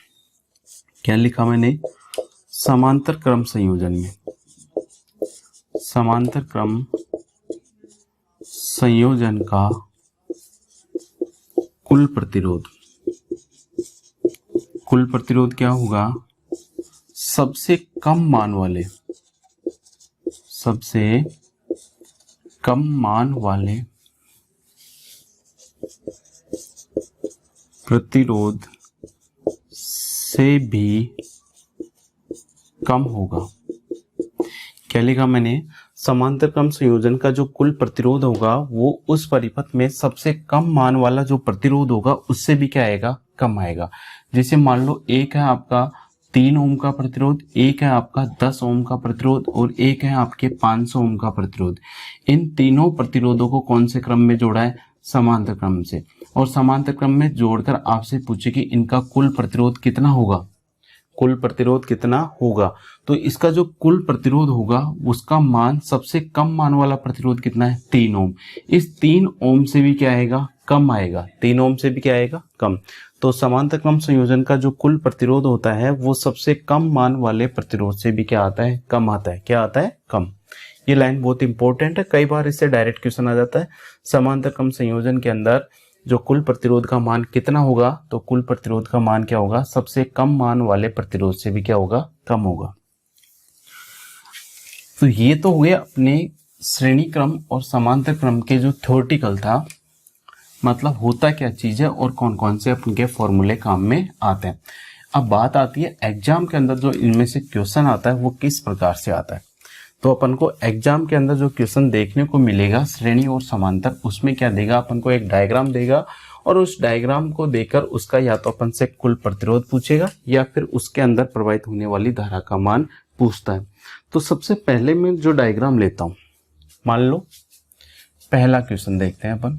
क्या लिखा मैंने, समांतर क्रम संयोजन में, समांतर क्रम संयोजन का कुल प्रतिरोध, कुल प्रतिरोध क्या होगा, सबसे कम मान वाले, सबसे कम मान वाले प्रतिरोध से भी कम होगा। क्या लिखा मैंने, समांतर क्रम संयोजन का जो कुल प्रतिरोध होगा वो उस परिपथ में सबसे कम मान वाला जो प्रतिरोध होगा उससे भी क्या आएगा, कम आएगा। जैसे मान लो एक है आपका 3 ओम का प्रतिरोध, एक है आपका 10 ओम का प्रतिरोध और एक है आपके 500 ओम का प्रतिरोध। इन तीनों प्रतिरोधों को कौन से क्रम में जोड़ा है, समांतर क्रम से। और समांतर क्रम में जोड़कर आपसे पूछे कि इनका कुल प्रतिरोध कितना होगा, कुल प्रतिरोध कितना होगा। तो इसका जो कुल प्रतिरोध होगा उसका मान, सबसे कम मान वाला प्रतिरोध कितना है, 3 ओम। इस 3 ओम से भी क्या आएगा, कम आएगा। 3 ओम से भी क्या आएगा, कम। तो समांतर क्रम संयोजन का जो कुल प्रतिरोध होता है वो सबसे कम मान वाले प्रतिरोध से भी क्या आता है, कम आता है। क्या आता है, कम। ये लाइन बहुत इंपॉर्टेंट है, कई बार इससे डायरेक्ट क्वेश्चन आ जाता है। समांतर क्रम संयोजन के अंदर जो कुल प्रतिरोध का मान कितना होगा, तो कुल प्रतिरोध का मान क्या होगा, सबसे कम मान वाले प्रतिरोध से भी क्या होगा, कम होगा। तो ये तो हुए अपने श्रेणी क्रम और समांतर क्रम के जो थ्योरेटिकल था, मतलब होता क्या चीज है और कौन कौन से उनके फॉर्मूले काम में आते हैं। अब बात आती है एग्जाम के अंदर जो इनमें से क्वेश्चन आता है वो किस प्रकार से आता है। तो अपन को एग्जाम के अंदर जो क्वेश्चन देखने को मिलेगा श्रेणी और समांतर, उसमें क्या देगा, अपन को एक डायग्राम देगा और उस डायग्राम को देकर उसका या तो अपन से कुल प्रतिरोध पूछेगा या फिर उसके अंदर प्रवाहित होने वाली धारा का मान पूछता है। तो सबसे पहले मैं जो डायग्राम लेता हूं, मान लो पहला क्वेश्चन देखते हैं अपन।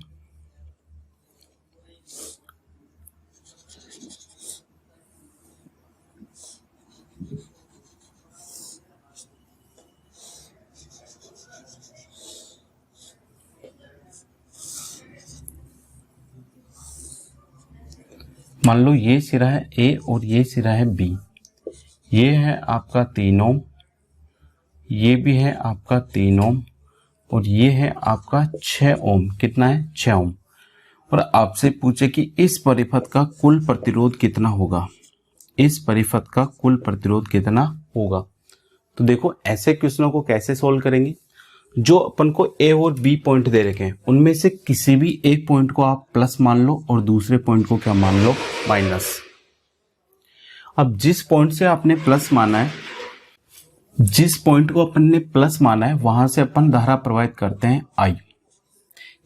मान लो ये सिरा है ए और ये सिरा है बी। ये है आपका 3 ओम, ये भी है आपका 3 ओम और ये है आपका 6 ओम। कितना है, 6 ओम। और आपसे पूछे कि इस परिपथ का कुल प्रतिरोध कितना होगा, इस परिपथ का कुल प्रतिरोध कितना होगा। तो देखो ऐसे क्वेश्चनों को कैसे सोल्व करेंगे, जो अपन को ए और बी पॉइंट दे रखे हैं उनमें से किसी भी एक पॉइंट को आप प्लस मान लो और दूसरे पॉइंट को क्या मान लो, माइनस। अब जिस पॉइंट से आपने प्लस माना है, जिस पॉइंट को अपन ने प्लस माना है वहां से अपन धारा प्रवाहित करते हैं आई।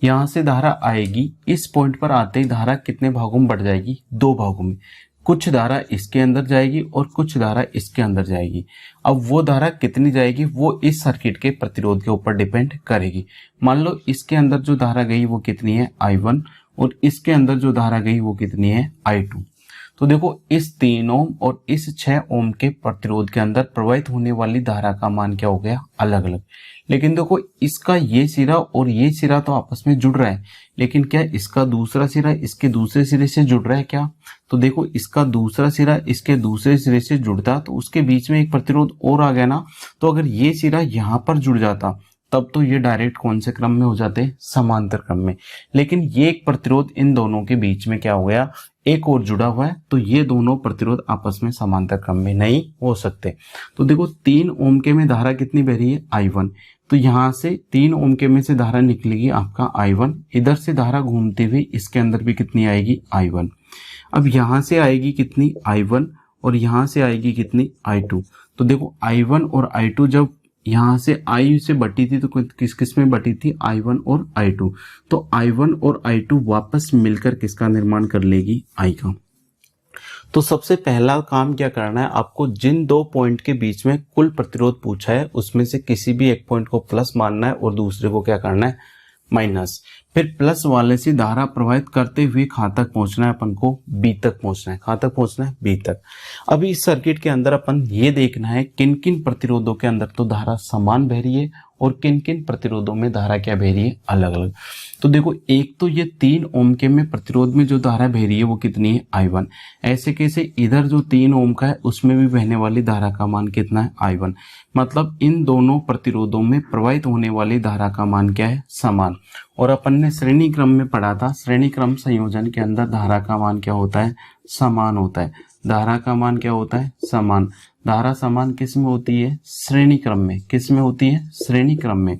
यहां से धारा आएगी, इस पॉइंट पर आते ही धारा कितने भागों में बढ़ जाएगी, 2 भागों में। कुछ धारा इसके अंदर जाएगी और कुछ धारा इसके अंदर जाएगी। अब वो धारा कितनी जाएगी वो इस सर्किट के प्रतिरोध के ऊपर डिपेंड करेगी। मान लो इसके अंदर जो धारा गई वो कितनी है, I1, और इसके अंदर जो धारा गई वो कितनी है, I2। तो देखो इस 3 ओम और इस 6 ओम के प्रतिरोध के अंदर प्रवाहित होने वाली धारा का मान क्या हो गया, अलग अलग। लेकिन देखो इसका ये सिरा और ये सिरा तो आपस में जुड़ रहा है, लेकिन क्या इसका दूसरा सिरा इसके दूसरे सिरे से जुड़ रहा है क्या। तो देखो इसका दूसरा सिरा इसके दूसरे सिरे से जुड़ता तो उसके बीच में एक प्रतिरोध और आ गया ना। तो अगर ये सिरा यहाँ पर जुड़ जाता तब तो ये डायरेक्ट कौन से क्रम में हो जाते, समांतर क्रम में। लेकिन ये एक प्रतिरोध इन दोनों के बीच में क्या हो गया, एक और जुड़ा हुआ है, तो ये दोनों प्रतिरोध आपस में समांतर क्रम में नहीं हो सकते। तो देखो 3 ओम के में धारा कितनी बह रही है, I1। तो यहां से 3 ओम के में से धारा निकलेगी आपका I1, इधर से धारा घूमती हुई इसके अंदर भी कितनी आएगी, I1। अब यहां से आएगी कितनी, I1, और यहां से आएगी कितनी, I2। तो देखो I1 और I2 जब यहां से I से बटी थी तो किस किस में बटी थी, I1 और I2। तो I1 और I2 वापस मिलकर किसका निर्माण कर लेगी, I का। तो सबसे पहला काम क्या करना है आपको, जिन 2 पॉइंट के बीच में कुल प्रतिरोध पूछा है उसमें से किसी भी एक पॉइंट को प्लस मानना है और दूसरे को क्या करना है, माइनस। फिर प्लस वाले से धारा प्रवाहित करते हुए कहां तक पहुंचना है, अपन को बी तक पहुंचना है। कहां तक पहुंचना है, बी तक। अभी इस सर्किट के अंदर अपन ये देखना है किन किन प्रतिरोधों के अंदर तो धारा समान बह रही है और किन किन प्रतिरोधों में धारा क्या बह रही है, अलग अलग। तो देखो एक तो ये 3 ओम के में प्रतिरोध में जो धारा बह रही है वो कितनी है, I1। ऐसे कैसे, इधर जो 3 ओम का है उसमें भी बहने वाली धारा का मान कितना है, I1। मतलब इन दोनों प्रतिरोधों में प्रवाहित होने वाली धारा का मान क्या है, समान। और अपन ने श्रेणी क्रम में पढ़ा था, श्रेणी क्रम संयोजन के अंदर धारा का मान क्या होता है, समान होता है। धारा का मान क्या होता है, समान। धारा समान किस में होती है, श्रेणी क्रम में। किस में होती है, श्रेणी क्रम में।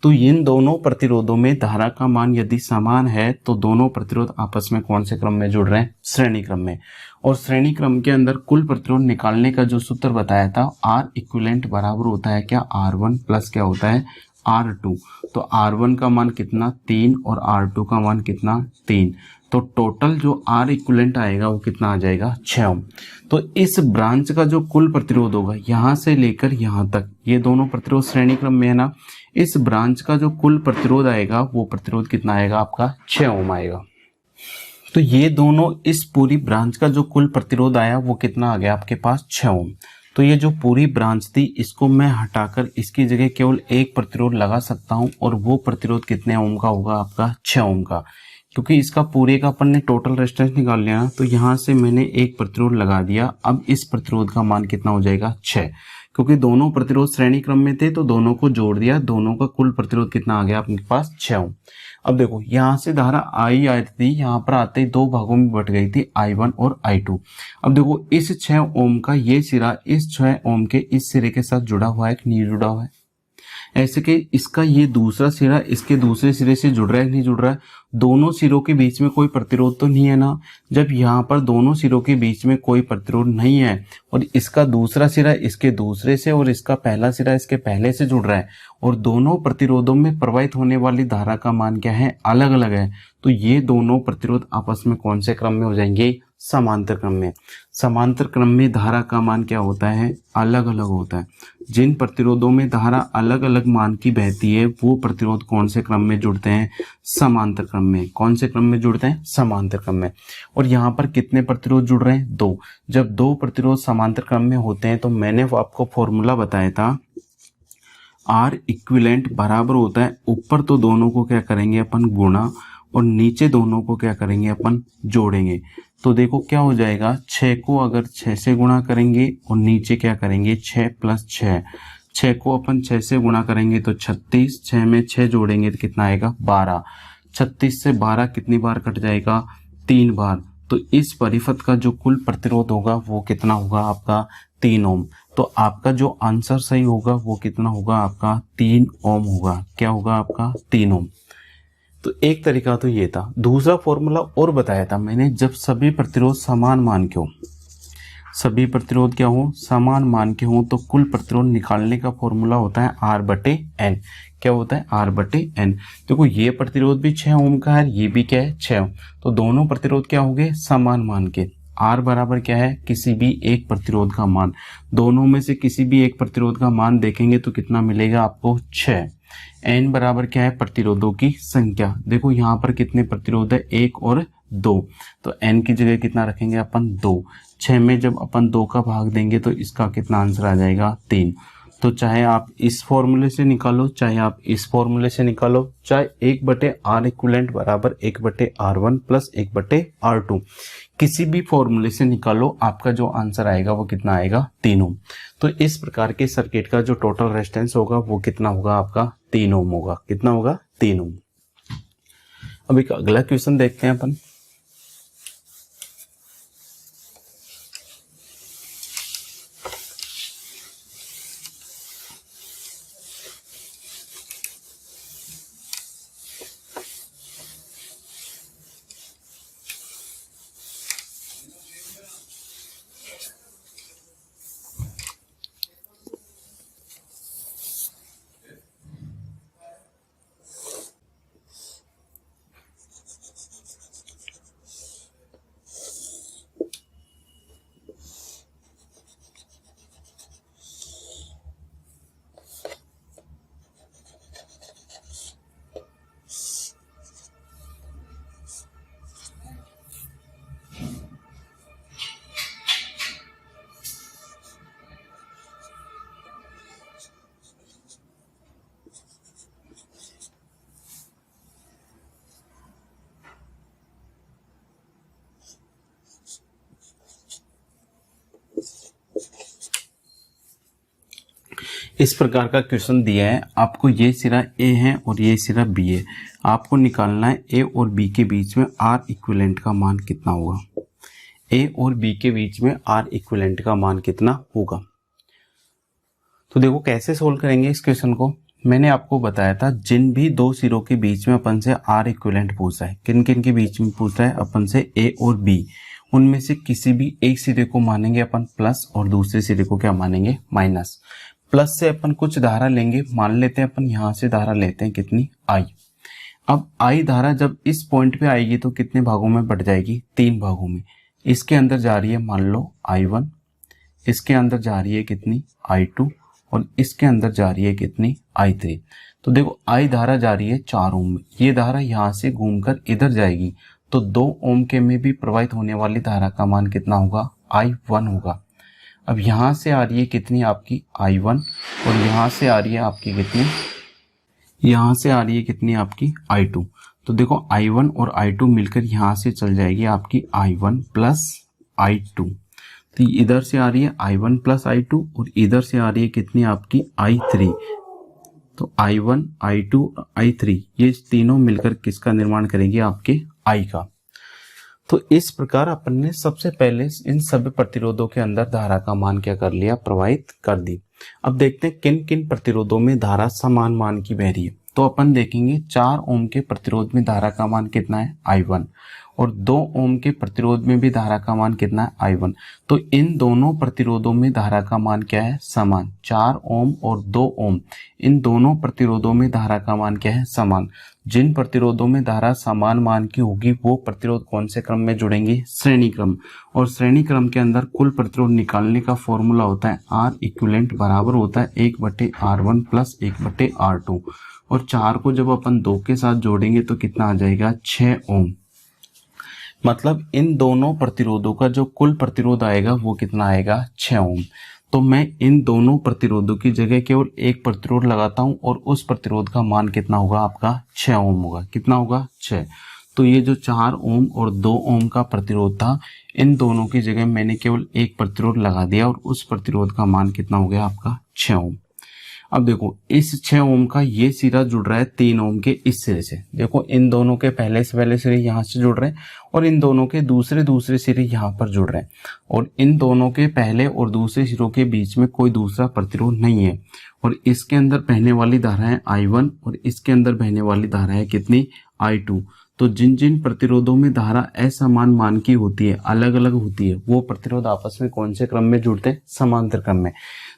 तो इन दोनों प्रतिरोधों में धारा का मान यदि समान है तो दोनों प्रतिरोध आपस में कौन से क्रम में जुड़ रहे हैं, श्रेणी क्रम में। और श्रेणी क्रम के अंदर कुल प्रतिरोध निकालने का जो सूत्र बताया था, R इक्विवेलेंट बराबर होता है क्या, R1 प्लस क्या होता है, R2, तो R1 का मान कितना 3 और R2 का मान कितना 3, तो टोटल जो R इक्विवेलेंट आएगा वो कितना आ जाएगा 6 ओम। तो इस ब्रांच का जो कुल प्रतिरोध होगा यहाँ से लेकर यहाँ तक, ये दोनों प्रतिरोध श्रेणी क्रम में है ना, इस ब्रांच का जो कुल प्रतिरोध आएगा वो प्रतिरोध कितना आएगा आपका 6 ओम आएगा। तो ये दोनों, इस पूरी ब्रांच का जो कुल प्रतिरोध आया वो कितना आ गया आपके पास 6 ओम। तो ये जो पूरी ब्रांच थी इसको मैं हटाकर इसकी जगह केवल एक प्रतिरोध लगा सकता हूं, और वो प्रतिरोध कितने ओम का होगा आपका 6 ओम का, क्योंकि इसका पूरे का अपन ने टोटल रेजिस्टेंस निकाल लिया ना, तो यहाँ से मैंने एक प्रतिरोध लगा दिया। अब इस प्रतिरोध का मान कितना हो जाएगा 6, क्योंकि दोनों प्रतिरोध श्रेणी क्रम में थे तो दोनों को जोड़ दिया, दोनों का कुल प्रतिरोध कितना आ गया आपके पास 6 ओम। अब देखो यहाँ से धारा आई आई थी, यहाँ पर आते ही दो भागों में बट गई थी, I1 और I2। अब देखो इस 6 ओम का ये सिरा इस 6 ओम के इस सिरे के साथ जुड़ा हुआ है कि नहीं जुड़ा हुआ है, ऐसे कि इसका ये दूसरा सिरा इसके दूसरे सिरे से जुड़ रहा है नहीं जुड़ रहा है, दोनों सिरों के बीच में कोई प्रतिरोध तो नहीं है ना। जब यहाँ पर दोनों सिरों के बीच में कोई प्रतिरोध नहीं है और इसका दूसरा सिरा इसके दूसरे से और इसका पहला सिरा इसके पहले से जुड़ रहा है, और दोनों प्रतिरोधों में प्रवाहित होने वाली धारा का मान क्या है, अलग अलग है, तो ये दोनों प्रतिरोध आपस में कौन से क्रम में हो जाएंगे, समांतर क्रम में। समांतर क्रम में धारा का मान क्या होता है, अलग अलग होता है। जिन प्रतिरोधों में धारा अलग अलग मान की बहती है वो प्रतिरोध कौन से क्रम में जुड़ते हैं, समांतर क्रम में। कौन से क्रम में जुड़ते हैं, समांतर क्रम में। और यहाँ पर कितने प्रतिरोध जुड़ रहे हैं, 2। जब 2 प्रतिरोध समांतर क्रम में होते हैं तो मैंने आपको फॉर्मूला बताया था, R इक्विवेलेंट बराबर होता है, ऊपर तो दोनों को क्या करेंगे अपन गुणा, और नीचे दोनों को क्या करेंगे अपन जोड़ेंगे। तो देखो क्या हो जाएगा, 6 को अगर 6 से गुणा करेंगे और नीचे क्या करेंगे 6 + 6, 6 को अपन 6 से गुणा करेंगे तो 36, 6 में 6 जोड़ेंगे तो कितना आएगा 12, 36 से 12 कितनी बार कट जाएगा, 3 बार। तो इस परिपथ का जो कुल प्रतिरोध होगा वो कितना होगा आपका 3 ओम। तो आपका जो आंसर सही होगा वो कितना होगा आपका 3 ओम होगा। क्या होगा आपका 3 ओम। तो एक तरीका तो ये था। दूसरा फॉर्मूला और बताया था मैंने, जब सभी प्रतिरोध समान मान के हो, सभी प्रतिरोध क्या हो, समान मान के हो, तो कुल प्रतिरोध निकालने का फॉर्मूला होता है R/N। क्या होता है R/N। देखो ये प्रतिरोध भी 6 ओम का है, ये भी क्या है 6 ओम, तो दोनों प्रतिरोध क्या हो गए समान मान के। R बराबर क्या है, किसी भी एक प्रतिरोध का मान। दोनों में से किसी भी एक प्रतिरोध का मान देखेंगे तो कितना मिलेगा आपको 6। N बराबर क्या है, प्रतिरोधों की संख्या। देखो यहाँ पर कितने प्रतिरोध है, 1 और 2, तो N की जगह कितना रखेंगे अपन 2। 6 में जब अपन 2 का भाग देंगे तो इसका कितना आंसर आ जाएगा 3। तो चाहे आप इस फॉर्मूले से निकालो, चाहे आप इस फॉर्मूले से निकालो, चाहे 1/R इक्विवेलेंट बराबर 1/R1 + 1/R2, किसी भी फॉर्मूले से निकालो, आपका जो आंसर आएगा वो कितना आएगा 3 ओम। तो इस प्रकार के सर्किट का जो टोटल रेजिस्टेंस होगा वो कितना होगा आपका 3 ओम होगा। कितना होगा 3 ओम। अब एक अगला क्वेश्चन देखते हैं अपन। इस प्रकार का क्वेश्चन दिया है आपको, ये सिरा ए है और ये सिरा बी है। आपको निकालना है ए और बी के बीच में R इक्विवेलेंट का मान कितना होगा। ए और बी के बीच में R इक्विवेलेंट का मान कितना होगा। तो देखो कैसे सोल्व करेंगे इस क्वेश्चन को। मैंने आपको बताया था जिन भी दो सिरों के बीच में अपन से R इक्विवेलेंट पूछ रहा है, किन किन के बीच में पूछ रहा है अपन से ए और बी, उनमें से किसी भी एक सिरे को मानेंगे अपन प्लस और दूसरे सिरे को क्या मानेंगे माइनस। प्लस से अपन कुछ धारा लेंगे, मान लेते हैं अपन यहाँ से धारा लेते हैं कितनी, आई। अब आई धारा जब इस पॉइंट पे आएगी तो कितने भागों में बढ़ जाएगी, 3 भागों में। इसके अंदर जा रही है मान लो I1, इसके अंदर जा रही है कितनी, I2, और इसके अंदर जा रही है कितनी, I3। तो देखो आई धारा जा रही है 4 ओम में, ये धारा यहाँ से घूमकर इधर जाएगी तो 2 ओम के में भी प्रवाहित होने वाली धारा का मान कितना होगा, I1 होगा। अब यहाँ से आ रही है कितनी आपकी I1, और यहाँ से आ रही है आपकी कितनी, यहाँ से आ रही है कितनी आपकी I2। तो देखो I1 और I2 मिलकर यहाँ से चल जाएगी आपकी I1 प्लस I2। तो इधर से आ रही है I1 प्लस I2 और इधर से आ रही है कितनी आपकी I3। तो I1, I2, I3 ये तीनों मिलकर किसका निर्माण करेंगे, आपके I का। तो इस प्रकार अपन ने सबसे पहले इन सभी प्रतिरोधों के अंदर धारा का मान क्या कर लिया, प्रवाहित कर दी। अब देखते हैं किन किन प्रतिरोधों में धारा समान मान की बह रही है। तो अपन देखेंगे 4 ओम के प्रतिरोध में धारा का मान कितना है, I1, और 2 ओम के प्रतिरोध में भी धारा का मान कितना है, I1। तो इन दोनों प्रतिरोधों में धारा का मान क्या है, समान। 4 ओम और 2 ओम, इन दोनों प्रतिरोधों में धारा का मान क्या है, समान। जिन प्रतिरोधों में धारा समान मान की होगी वो प्रतिरोध कौन से क्रम में जुड़ेंगे, श्रेणी क्रम। और श्रेणी क्रम के अंदर कुल प्रतिरोध निकालने का फॉर्मूला होता है R इक्विवेलेंट बराबर होता है 1/R1 प्लस 1/R2। और 4 को जब अपन 2 के साथ जोड़ेंगे तो कितना आ जाएगा, 6 ओम। मतलब इन दोनों प्रतिरोधों का जो कुल प्रतिरोध आएगा वो कितना आएगा, 6 ओम। तो मैं इन दोनों प्रतिरोधों की जगह केवल एक प्रतिरोध लगाता हूं और उस प्रतिरोध का मान कितना होगा आपका, 6 ओम होगा। कितना होगा, 6। तो ये जो 4 ओम और 2 ओम का प्रतिरोध था, इन दोनों की जगह मैंने केवल एक प्रतिरोध लगा दिया और उस प्रतिरोध का मान कितना हो गया आपका, 6 ओम। अब देखो इस 6 ओम का ये सिरा जुड़ रहा है 3 ओम के इस सिरे से। देखो इन दोनों के पहले से पहले सिरे यहाँ से जुड़ रहे हैं और इन दोनों के दूसरे सिरे यहाँ पर जुड़ रहे हैं, और इन दोनों के पहले और दूसरे सिरों के बीच में कोई दूसरा प्रतिरोध नहीं है। और इसके अंदर बहने वाली धारा है I1 और इसके अंदर बहने वाली धारा है कितनी, I2। तो जिन जिन प्रतिरोधों में धारा असमान मान की होती है, अलग अलग होती है, वो प्रतिरोध आपस में कौन से क्रम में जुड़ते हैं, समांतर क्रम में।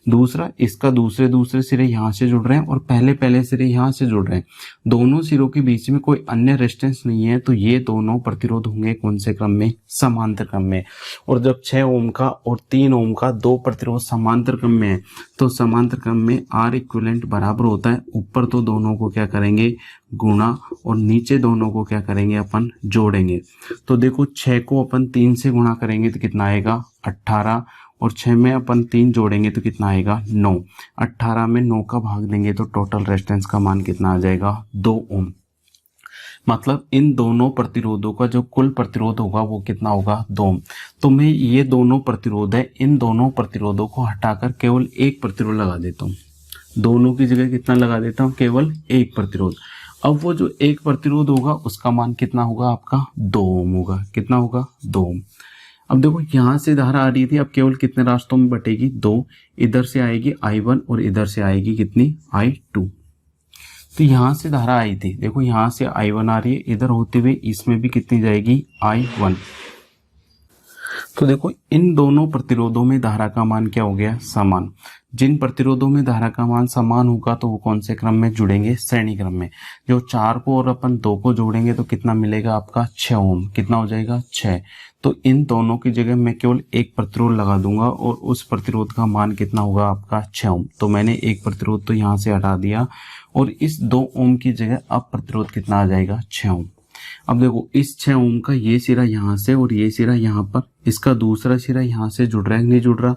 दूसरा, इसका दूसरे सिरे यहाँ से जुड़ रहे हैं और पहले सिरे यहाँ से जुड़ रहे हैं, दोनों सिरों के बीच में कोई अन्य रेजिस्टेंस नहीं है, तो ये दोनों प्रतिरोध होंगे कौन से क्रम में, समांतर क्रम में। और जब 6 ओम का और 3 ओम का 2 प्रतिरोध समांतर क्रम में है तो समांतर क्रम में R इक्विवेलेंट बराबर होता है, ऊपर तो दोनों को क्या करेंगे, गुणा, और नीचे दोनों को क्या करेंगे, अपन जोड़ेंगे। तो देखो 6 को अपन 3 से गुणा करेंगे तो कितना आएगा, 18, और 6 में अपन 3 जोड़ेंगे तो कितना आएगा, 9। 18 में 9 का भाग देंगे तो टोटल रेजिस्टेंस का मान कितना आ जाएगा, 2 ओम। मतलब इन दोनों प्रतिरोधों का जो कुल प्रतिरोध होगा वो कितना होगा, 2 ओम। तो मैं ये दोनों प्रतिरोध है, इन दोनों प्रतिरोधों को हटाकर केवल एक प्रतिरोध लगा देता हूँ। दोनों की जगह कितना लगा देता हूँ, केवल एक प्रतिरोध। अब वो जो एक प्रतिरोध होगा उसका मान कितना होगा आपका, 2 ओम होगा। कितना होगा, 2 ओम। अब देखो यहाँ से धारा आ रही थी, अब केवल कितने रास्तों में बटेगी, 2। इधर से आएगी I1 और इधर से आएगी कितनी, I2। तो यहाँ से धारा आई थी, देखो यहाँ से I1 आ रही है, इधर होते हुए इसमें भी कितनी जाएगी, I1। तो देखो इन दोनों प्रतिरोधों में धारा का मान क्या हो गया, समान। जिन प्रतिरोधों में धारा का मान समान होगा तो वो कौन से क्रम में जुड़ेंगे, श्रेणी क्रम में। जो 4 को और अपन 2 को जोड़ेंगे तो कितना मिलेगा आपका, 6 ओम। कितना हो जाएगा, 6। तो इन दोनों की जगह मैं केवल एक प्रतिरोध लगा दूंगा और उस प्रतिरोध का मान कितना होगा आपका, 6 ओम। तो मैंने एक प्रतिरोध तो यहाँ से हटा दिया और इस 2 ओम की जगह अब प्रतिरोध कितना आ जाएगा, 6 ओम। अब देखो इस 6 ओम का ये सिरा यहाँ से और ये सिरा यहाँ पर, इसका दूसरा सिरा यहाँ से जुड़ रहा है, नहीं जुड़ रहा।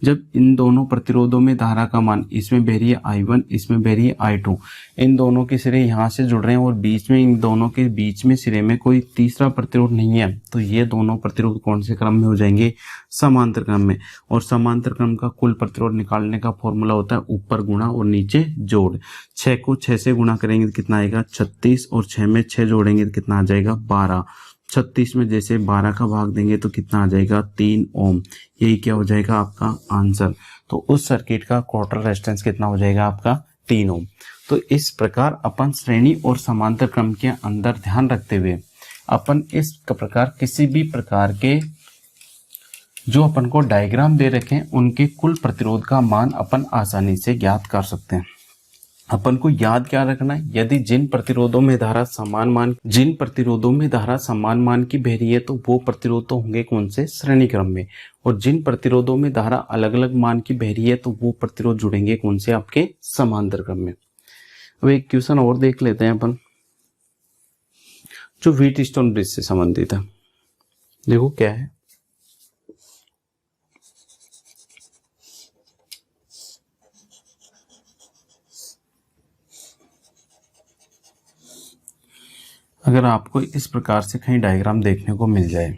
जब इन दोनों प्रतिरोधों में धारा का मान, इसमें बह रही है I1, इसमें बह रही है I2, इन दोनों के सिरे यहाँ से जुड़ रहे हैं और बीच में, इन दोनों के बीच में सिरे में कोई तीसरा प्रतिरोध नहीं है, तो ये दोनों प्रतिरोध कौन से क्रम में हो जाएंगे, समांतर क्रम में। और समांतर क्रम का कुल प्रतिरोध निकालने का फॉर्मूला होता है ऊपर गुणा और नीचे जोड़। 6 को 6 से गुणा करेंगे तो कितना आएगा, 36, और 6 में 6 जोड़ेंगे तो कितना आ जाएगा, 12। 36 में जैसे 12 का भाग देंगे तो कितना आ जाएगा, 3 ओम। यही क्या हो जाएगा आपका आंसर। तो उस सर्किट का क्वार्टर रेजिस्टेंस कितना हो जाएगा आपका, 3 ओम। तो इस प्रकार अपन श्रेणी और समांतर क्रम के अंदर ध्यान रखते हुए अपन इस प्रकार किसी भी प्रकार के जो अपन को डायग्राम दे रखे हैं उनके कुल प्रतिरोध का मान अपन आसानी से ज्ञात कर सकते हैं। अपन को याद क्या रखना है, यदि जिन प्रतिरोधों में धारा समान मान की बह रही है तो वो प्रतिरोध तो होंगे कौन से, श्रेणी क्रम में, और जिन प्रतिरोधों में धारा अलग अलग मान की बह रही है तो वो प्रतिरोध जुड़ेंगे कौन से, आपके समांतर क्रम में। अब एक क्वेश्चन और देख लेते हैं अपन, जो व्हीटस्टोन ब्रिज से संबंधित है। देखो क्या है, अगर आपको इस प्रकार से कहीं डायग्राम देखने को मिल जाए,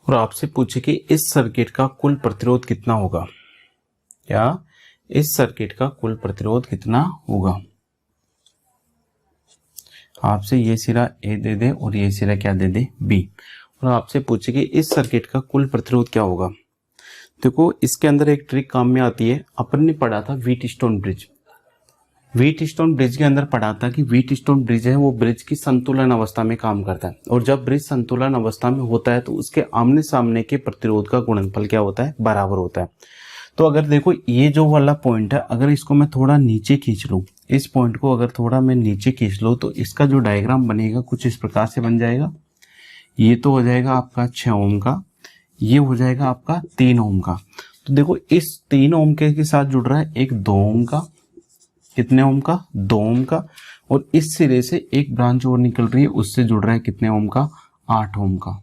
और आपसे पूछे कि इस सर्किट का कुल प्रतिरोध कितना होगा, या इस सर्किट का कुल प्रतिरोध कितना होगा। आपसे ये सिरा ए दे दे और ये सिरा क्या दे दे, बी, और आपसे पूछे कि इस सर्किट का कुल प्रतिरोध क्या होगा। देखो इसके अंदर एक ट्रिक काम में आती है। अपन ने पढ़ा था व्हीटस्टोन ब्रिज, व्हीटस्टोन ब्रिज के अंदर पढ़ा था कि व्हीटस्टोन ब्रिज है वो ब्रिज की संतुलन अवस्था में काम करता है, और जब ब्रिज संतुलन अवस्था में होता है तो उसके आमने सामने के प्रतिरोध का गुणनफल क्या होता है, बराबर होता है। तो अगर देखो ये जो वाला पॉइंट है, अगर इसको मैं थोड़ा नीचे खींच लूं, इस पॉइंट को अगर थोड़ा मैं नीचे खींच लूं तो इसका जो डायग्राम बनेगा कुछ इस प्रकार से बन जाएगा। ये तो हो जाएगा आपका 6 ओम का, ये हो जाएगा आपका 3 ओम का। तो देखो इस 3 ओम के साथ जुड़ रहा है एक 2 ओम का, कितने ओम का, 2 ओम का, और इस सिरे से एक ब्रांच और निकल रही है, उससे जुड़ रहा है कितने ओम का, 8 ओम का।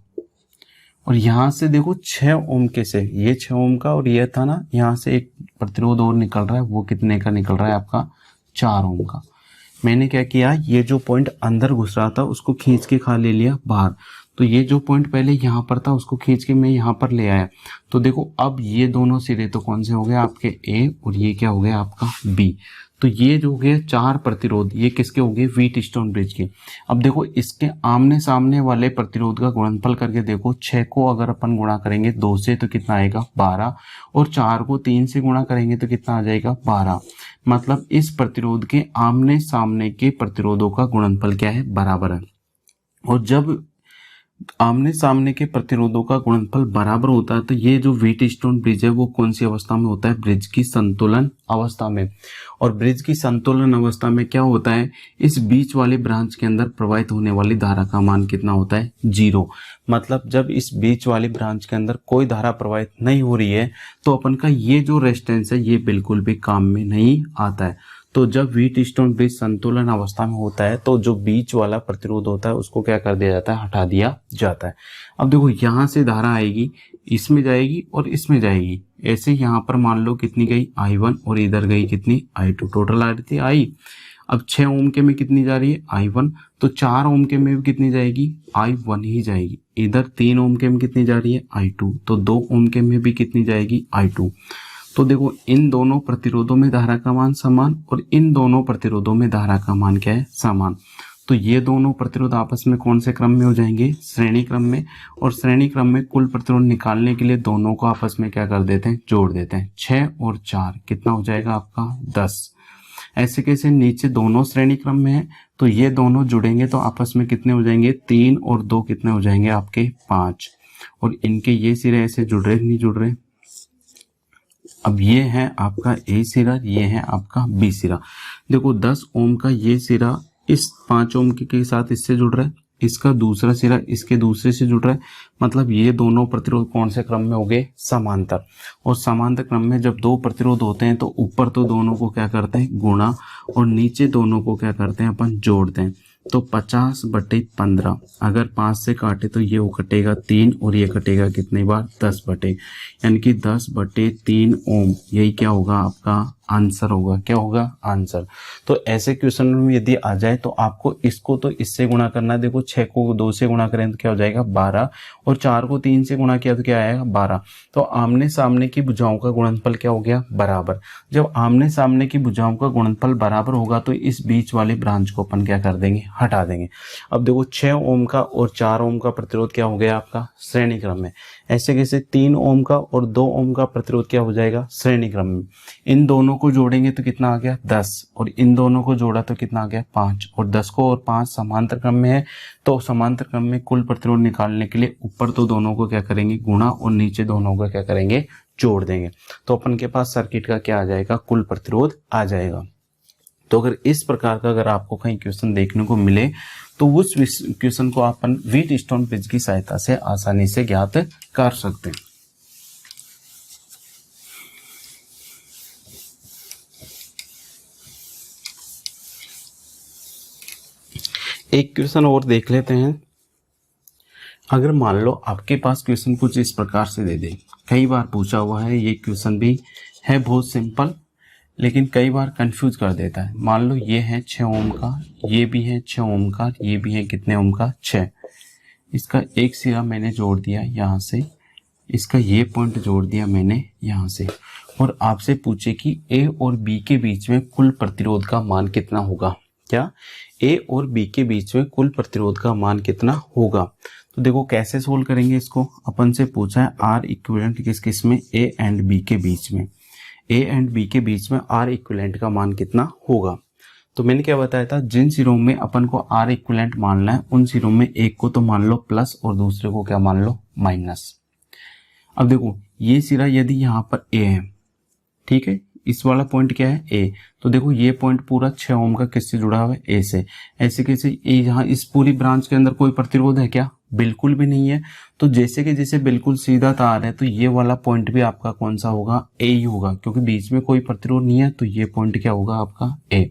और यहां से देखो 6 ओम के से, ये 6 ओम का और ये था ना, यहां से एक प्रतिरोध और निकल रहा है, वो कितने का निकल रहा है आपका, 4 ओम का। मैंने क्या किया, ये जो पॉइंट अंदर घुस रहा था उसको खींच के खा ले लिया बाहर। तो ये जो पॉइंट पहले यहाँ पर था उसको खींच के मैं यहाँ पर ले आया। तो देखो अब ये दोनों सिरे तो कौन से हो गए आपके, ए, और ये क्या हो गया आपका, बी। तो ये जो हो गए 4 प्रतिरोध, ये किसके हो गए, व्हीटस्टोन ब्रिज के। अब देखो इसके आमने सामने वाले प्रतिरोध का गुणनफल करके देखो, 6 को अगर अपन गुणा करेंगे 2 से तो कितना आएगा, 12, और 4 को 3 से गुणा करेंगे तो कितना आ जाएगा, 12। मतलब इस प्रतिरोध के आमने सामने के प्रतिरोधों का गुणनफल क्या है, बराबर है। और जब आमने सामने के प्रतिरोधों का गुणनफल बराबर होता है तो ये जो व्हीटस्टोन ब्रिज है वो कौन सी अवस्था में होता है, ब्रिज की संतुलन अवस्था में। और ब्रिज की संतुलन अवस्था में क्या होता है, इस बीच वाले ब्रांच के अंदर प्रवाहित होने वाली धारा का मान कितना होता है, 0। मतलब जब इस बीच वाले ब्रांच के अंदर कोई धारा प्रवाहित नहीं हो रही है तो अपन का ये जो रेजिस्टेंस है ये बिल्कुल भी काम में नहीं आता है। तो जब व्हीटस्टोन ब्रिज संतुलन अवस्था में होता है तो जो बीच वाला प्रतिरोध होता है उसको क्या कर दिया जाता है, हटा दिया जाता है। अब देखो यहाँ से धारा आएगी, इसमें जाएगी और इसमें जाएगी, ऐसे यहाँ पर मान लो कितनी गई, I1, और इधर गई कितनी, I2, टोटल आ रही थी I। अब 6 ओम के में कितनी जा रही है, I1, तो 4 ओम के में भी कितनी जाएगी, I1 ही जाएगी। इधर 3 ओम के में कितनी जा रही है, I2, तो 2 ओम के में भी कितनी जाएगी, I2। तो देखो इन दोनों प्रतिरोधों में धारा का मान समान और इन दोनों प्रतिरोधों में धारा का मान क्या है, समान। तो ये दोनों प्रतिरोध आपस में कौन से क्रम में हो जाएंगे, श्रेणी क्रम में। और श्रेणी क्रम में कुल प्रतिरोध निकालने के लिए दोनों को आपस में क्या कर देते हैं, जोड़ देते हैं। 6 और 4 कितना हो जाएगा आपका, 10। ऐसे कैसे, नीचे दोनों श्रेणी क्रम में है तो ये दोनों जुड़ेंगे तो आपस में कितने हो जाएंगे, 3 और 2 कितने हो जाएंगे आपके, 5। और इनके ये सिरे ऐसे जुड़ रहे नहीं जुड़ रहे। अब ये है आपका ए सिरा, ये है आपका बी सिरा। देखो 10 ओम का ये सिरा इस 5 ओम के साथ इससे जुड़ रहा है, इसका दूसरा सिरा इसके दूसरे से जुड़ रहा है। मतलब ये दोनों प्रतिरोध कौन से क्रम में हो गए, समांतर। और समांतर क्रम में जब 2 प्रतिरोध होते हैं तो ऊपर तो दोनों को क्या करते हैं, गुणा, और नीचे दोनों को क्या करते हैं, अपन जोड़ते हैं। तो 50/15, अगर 5 से काटे तो ये कटेगा 3 और ये कटेगा कितनी बार, 10 बटे, यानी कि 10/3 ओम, यही क्या होगा आपका आंसर होगा। क्या होगा? आंसर। तो ऐसे क्वेश्चन में यदि आ जाए तो आपको इसको तो इससे गुणा करना है। देखो 6 को 2 से गुणा करें तो क्या हो जाएगा? 12, और 4 को 3 से गुणा किया तो क्या आएगा? 12। तो आमने सामने की भुजाओं का गुणनफल क्या हो गया? बराबर। जब आमने सामने की भुजाओं का गुणनफल बराबर होगा तो इस बीच वाले ब्रांच को अपन क्या कर देंगे? हटा देंगे। अब देखो 6 ओम का और 4 ओम का प्रतिरोध क्या हो गया आपका? श्रेणी क्रम में। ऐसे कैसे? 3 ओम का और 2 ओम का प्रतिरोध क्या हो जाएगा? श्रेणी क्रम में। इन दोनों को जोड़ेंगे तो कितना आ गया? 10, और इन दोनों को जोड़ा तो कितना आ गया? 5, और 10 को और 5 समांतर क्रम में है, तो समांतर क्रम में कुल प्रतिरोध निकालने के लिए ऊपर तो दोनों को क्या करेंगे? गुणा, और नीचे दोनों को क्या करेंगे? जोड़ देंगे। तो अपन के पास सर्किट का क्या आ जाएगा? कुल प्रतिरोध आ जाएगा। तो अगर इस प्रकार का अगर आपको कहीं क्वेश्चन देखने को मिले तो उस क्वेश्चन को अपन व्हीटस्टोन ब्रिज की सहायता से आसानी से ज्ञात कर सकते हैं। एक क्वेश्चन और देख लेते हैं। अगर मान लो आपके पास क्वेश्चन कुछ इस प्रकार से दे दे, कई बार पूछा हुआ है, ये क्वेश्चन भी है बहुत सिंपल लेकिन कई बार कंफ्यूज कर देता है। मान लो ये है 6 ओम का, ये भी है 6 ओम का, ये भी है कितने ओम का? 6। इसका एक सिरा मैंने जोड़ दिया यहाँ से, इसका ये पॉइंट जोड़ दिया मैंने यहाँ से, और आपसे पूछे कि ए और बी के बीच में कुल प्रतिरोध का मान कितना होगा। क्या? ए और बी के बीच में कुल प्रतिरोध का मान कितना होगा। तो देखो कैसे सोल्व करेंगे इसको। अपन से पूछा है आर इक्विवेलेंट किस किस में? ए एंड बी के बीच में। ए एंड बी के बीच में आर इक्विवेलेंट का मान कितना होगा। तो मैंने क्या बताया था, जिन सिरों में अपन को आर इक्विवेलेंट मानना है उन सिरों में एक को तो मान लो प्लस और दूसरे को क्या मान लो? माइनस। अब देखो ये सिरा यदि यहाँ पर ए है, ठीक है, इस वाला पॉइंट क्या है? ए। तो देखो ये पॉइंट पूरा 6 ओम का किससे जुड़ा हुआ है? ए से। ऐसे कैसे? ए यहाँ इस पूरी ब्रांच के अंदर कोई प्रतिरोध है क्या? बिल्कुल भी नहीं है। तो जैसे कि जैसे बिल्कुल सीधा तार है तो ये वाला पॉइंट भी आपका कौन सा होगा? ए ही होगा, क्योंकि बीच में कोई प्रतिरोध नहीं है, तो ये पॉइंट क्या होगा आपका? ए।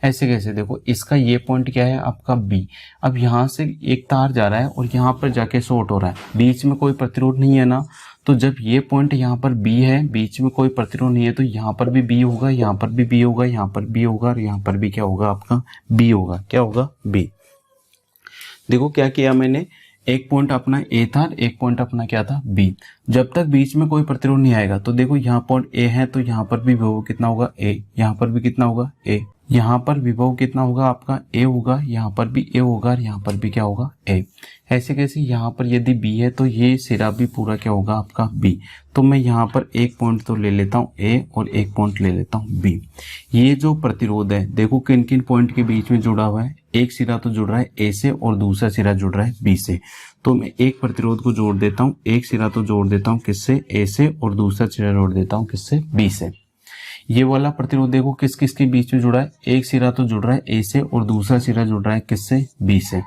ऐसे कैसे? देखो इसका ये पॉइंट क्या है आपका? बी। अब यहाँ से एक तार जा रहा है और यहाँ पर जाके शॉर्ट हो रहा है, बीच में कोई प्रतिरोध नहीं है ना, तो जब ये पॉइंट यहाँ पर बी है, बीच में कोई प्रतिरोध नहीं है, तो यहाँ पर भी बी होगा, यहाँ पर भी बी होगा, यहाँ पर बी होगा, और यहाँ पर भी क्या होगा आपका? बी होगा। क्या होगा? बी। देखो क्या किया मैंने, एक पॉइंट अपना ए था, एक पॉइंट अपना क्या था? बी। जब तक बीच में कोई प्रतिरोध नहीं आएगा तो देखो यहाँ पॉइंट ए है, तो यहाँ पर भी विभव कितना होगा? ए। यहाँ पर भी कितना होगा? ए। यहाँ पर विभव कितना होगा आपका? ए होगा। यहाँ पर भी ए होगा, और यहाँ पर भी क्या होगा? ए। ऐसे कैसे? यहाँ पर यदि बी है तो ये सिरा भी पूरा क्या होगा आपका? बी। तो मैं यहाँ पर एक पॉइंट तो ले लेता हूँ ए और एक पॉइंट ले लेता हूँ बी। ये जो प्रतिरोध है देखो किन किन पॉइंट के बीच में जुड़ा हुआ है। एक सिरा तो जुड़ रहा है ए से और दूसरा सिरा जुड़ रहा है बी से। तो मैं एक प्रतिरोध को जोड़ देता हूँ, एक सिरा तो जोड़ देता हूँ किससे? ए से, और दूसरा सिरा जोड़ देता हूँ किससे? बी से। ये वाला प्रतिरोध देखो किस किस के बीच में जुड़ा है। एक सिरा तो जुड़ रहा है ए से और दूसरा सिरा जुड़ रहा है किससे? बी से।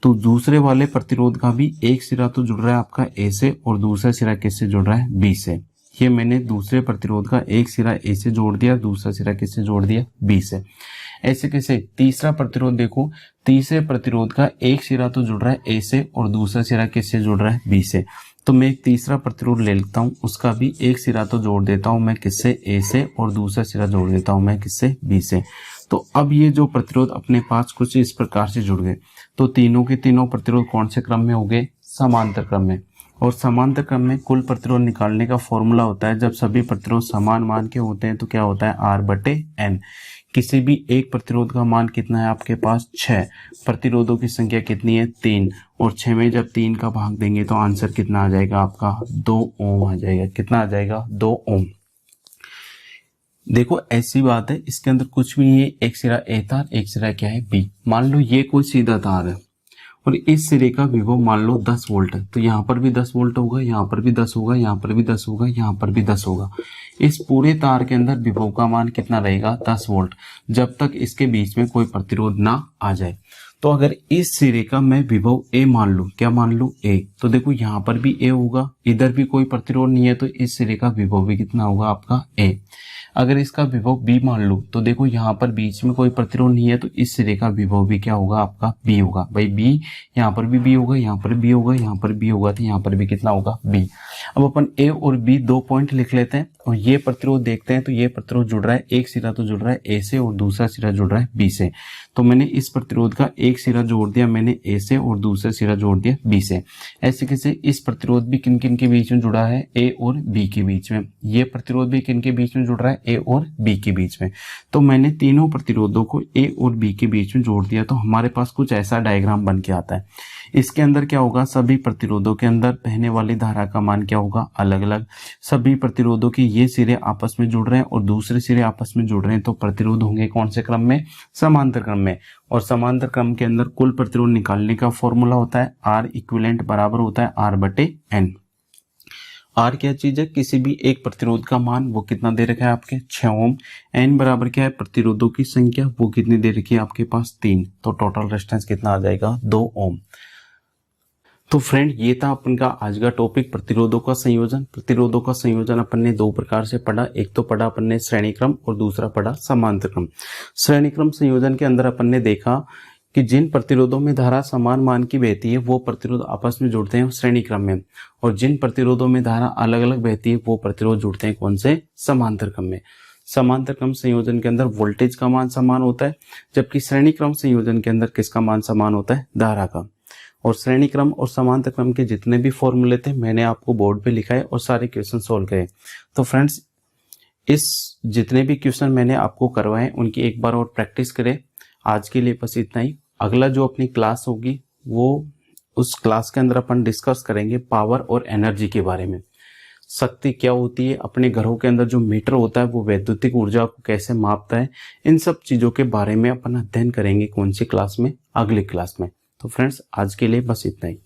तो दूसरे वाले प्रतिरोध का भी एक सिरा तो जुड़ रहा है आपका ए से और दूसरा सिरा किससे जुड़ रहा है? बी से। ये मैंने दूसरे प्रतिरोध का एक सिरा ए से जोड़ दिया, दूसरा सिरा किससे जोड़ दिया? बी से। ऐसे कैसे? तीसरा प्रतिरोध देखो, तीसरे प्रतिरोध का एक सिरा तो जुड़ रहा है ए से और दूसरा सिरा किससे जुड़ रहा है? बी से। तो मैं एक तीसरा प्रतिरोध ले लेता हूँ, उसका भी एक सिरा तो जोड़ देता हूँ मैं किससे? ए से, और दूसरा सिरा जोड़ देता हूँ मैं किससे? बी से। तो अब ये जो प्रतिरोध अपने पास कुछ इस प्रकार से जुड़ गए, तो तीनों के तीनों प्रतिरोध कौन से क्रम में हो गए? समांतर क्रम में। और समांतर क्रम में कुल प्रतिरोध निकालने का फॉर्मूला होता है, जब सभी प्रतिरोध समान मान के होते हैं तो क्या होता है? R/N। किसी भी एक प्रतिरोध का मान कितना है आपके पास? 6। प्रतिरोधों की संख्या कितनी है? 3। और 6 में जब 3 का भाग देंगे तो आंसर कितना आ जाएगा आपका? 2 ओम आ जाएगा। कितना आ जाएगा? 2 ओम। देखो ऐसी बात है, इसके अंदर कुछ भी नहीं है, एक सिरा ए तार, एक सिरा क्या है? बी। मान लो ये कोई सीधा तार है और इस सिरे का विभव मान लो 10 वोल्ट है, तो यहाँ पर भी 10 वोल्ट होगा, यहाँ पर भी 10 होगा, यहाँ पर भी 10 होगा, यहाँ पर भी 10 होगा। इस पूरे तार के अंदर विभव का मान कितना रहेगा? 10 वोल्ट, जब तक इसके बीच में कोई प्रतिरोध ना आ जाए। तो अगर इस सिरे का मैं विभव ए मान लूं, क्या मान लूं? ए, तो देखो यहाँ पर भी ए होगा, इधर भी कोई प्रतिरोध नहीं है, तो इस सिरे का विभव भी कितना होगा आपका? ए। अगर इसका विभव बी मान लूं, तो देखो यहाँ पर बीच में कोई प्रतिरोध नहीं है, तो इस सिरे का विभव भी क्या होगा आपका? बी होगा। भाई बी, यहाँ पर भी बी होगा, यहाँ पर बी होगा, यहाँ पर बी होगा, तो यहाँ पर भी कितना होगा? बी। अब अपन ए और बी 2 पॉइंट लिख लेते हैं और ये प्रतिरोध देखते हैं तो ये प्रतिरोध जुड़ रहा है, एक सिरा तो जुड़ रहा है ए से और दूसरा सिरा जुड़ रहा है बी से। तो मैंने इस प्रतिरोध का एक सिरा जोड़ दिया मैंने ए से और दूसरा सिरा जोड़ दिया बी से। ऐसे कैसे इस प्रतिरोध भी किन किन के बीच में जुड़ा है, ए और बी के बीच में। ये प्रतिरोध भी किन के बीच में जुड़ रहा है, ए और बी के बीच में। तो मैंने तीनों प्रतिरोधों को ए और बी के बीच में जोड़ दिया तो हमारे पास कुछ ऐसा डायग्राम बन के आता है। इसके अंदर क्या होगा, सभी प्रतिरोधों के अंदर बहने वाली धारा का मान क्या होगा, अलग अलग। सभी प्रतिरोधों के ये सिरे आपस में जुड़ रहे हैं और दूसरे सिरे आपस में जुड़ रहे हैं तो प्रतिरोध होंगे कौन से क्रम में, समांतर क्रम में। और समांतर क्रम के अंदर कुल प्रतिरोध निकालने का फॉर्मूला होता है आर इक्विवेलेंट बराबर होता है आर बटे एन। आर क्या चीज है, किसी भी एक प्रतिरोध का मान, वो कितना दे रखा है आपके 6 ओम। एन बराबर क्या है, प्रतिरोधों की संख्या, वो कितनी दे रखी है आपके पास 3। तो टोटल रेजिस्टेंस कितना आ जाएगा 2 ओम। तो फ्रेंड ये था अपन का आज का टॉपिक प्रतिरोधों का संयोजन। प्रतिरोधों का संयोजन अपन ने दो प्रकार से पढ़ा, एक तो पढ़ा अपन ने श्रेणी क्रम और दूसरा पढ़ा समांतर क्रम। श्रेणी क्रम संयोजन के अंदर अपन ने देखा कि जिन प्रतिरोधों में धारा समान मान की बहती है वो प्रतिरोध आपस में जुड़ते हैं श्रेणी क्रम में, और जिन प्रतिरोधों में धारा अलग अलग बहती है वो प्रतिरोध जुड़ते हैं कौन से, समांतर क्रम में। समांतर क्रम संयोजन के अंदर वोल्टेज का मान समान होता है, जबकि श्रेणी क्रम संयोजन के अंदर किसका मान समान होता है, धारा का। और श्रेणी क्रम और समांतर क्रम के जितने भी फॉर्मूले थे मैंने आपको बोर्ड पे लिखा है और सारे क्वेश्चन सोल्व किए। तो फ्रेंड्स इस जितने भी क्वेश्चन मैंने आपको करवाए उनकी एक बार और प्रैक्टिस करें। आज के लिए बस इतना ही। अगला जो अपनी क्लास होगी वो उस क्लास के अंदर अपन डिस्कस करेंगे पावर और एनर्जी के बारे में। शक्ति क्या होती है, अपने घरों के अंदर जो मीटर होता है वो वैद्युतिक ऊर्जा को कैसे मापता है, इन सब चीजों के बारे में अपन अध्ययन करेंगे कौन सी क्लास में, अगली क्लास में। तो फ्रेंड्स आज के लिए बस इतना ही।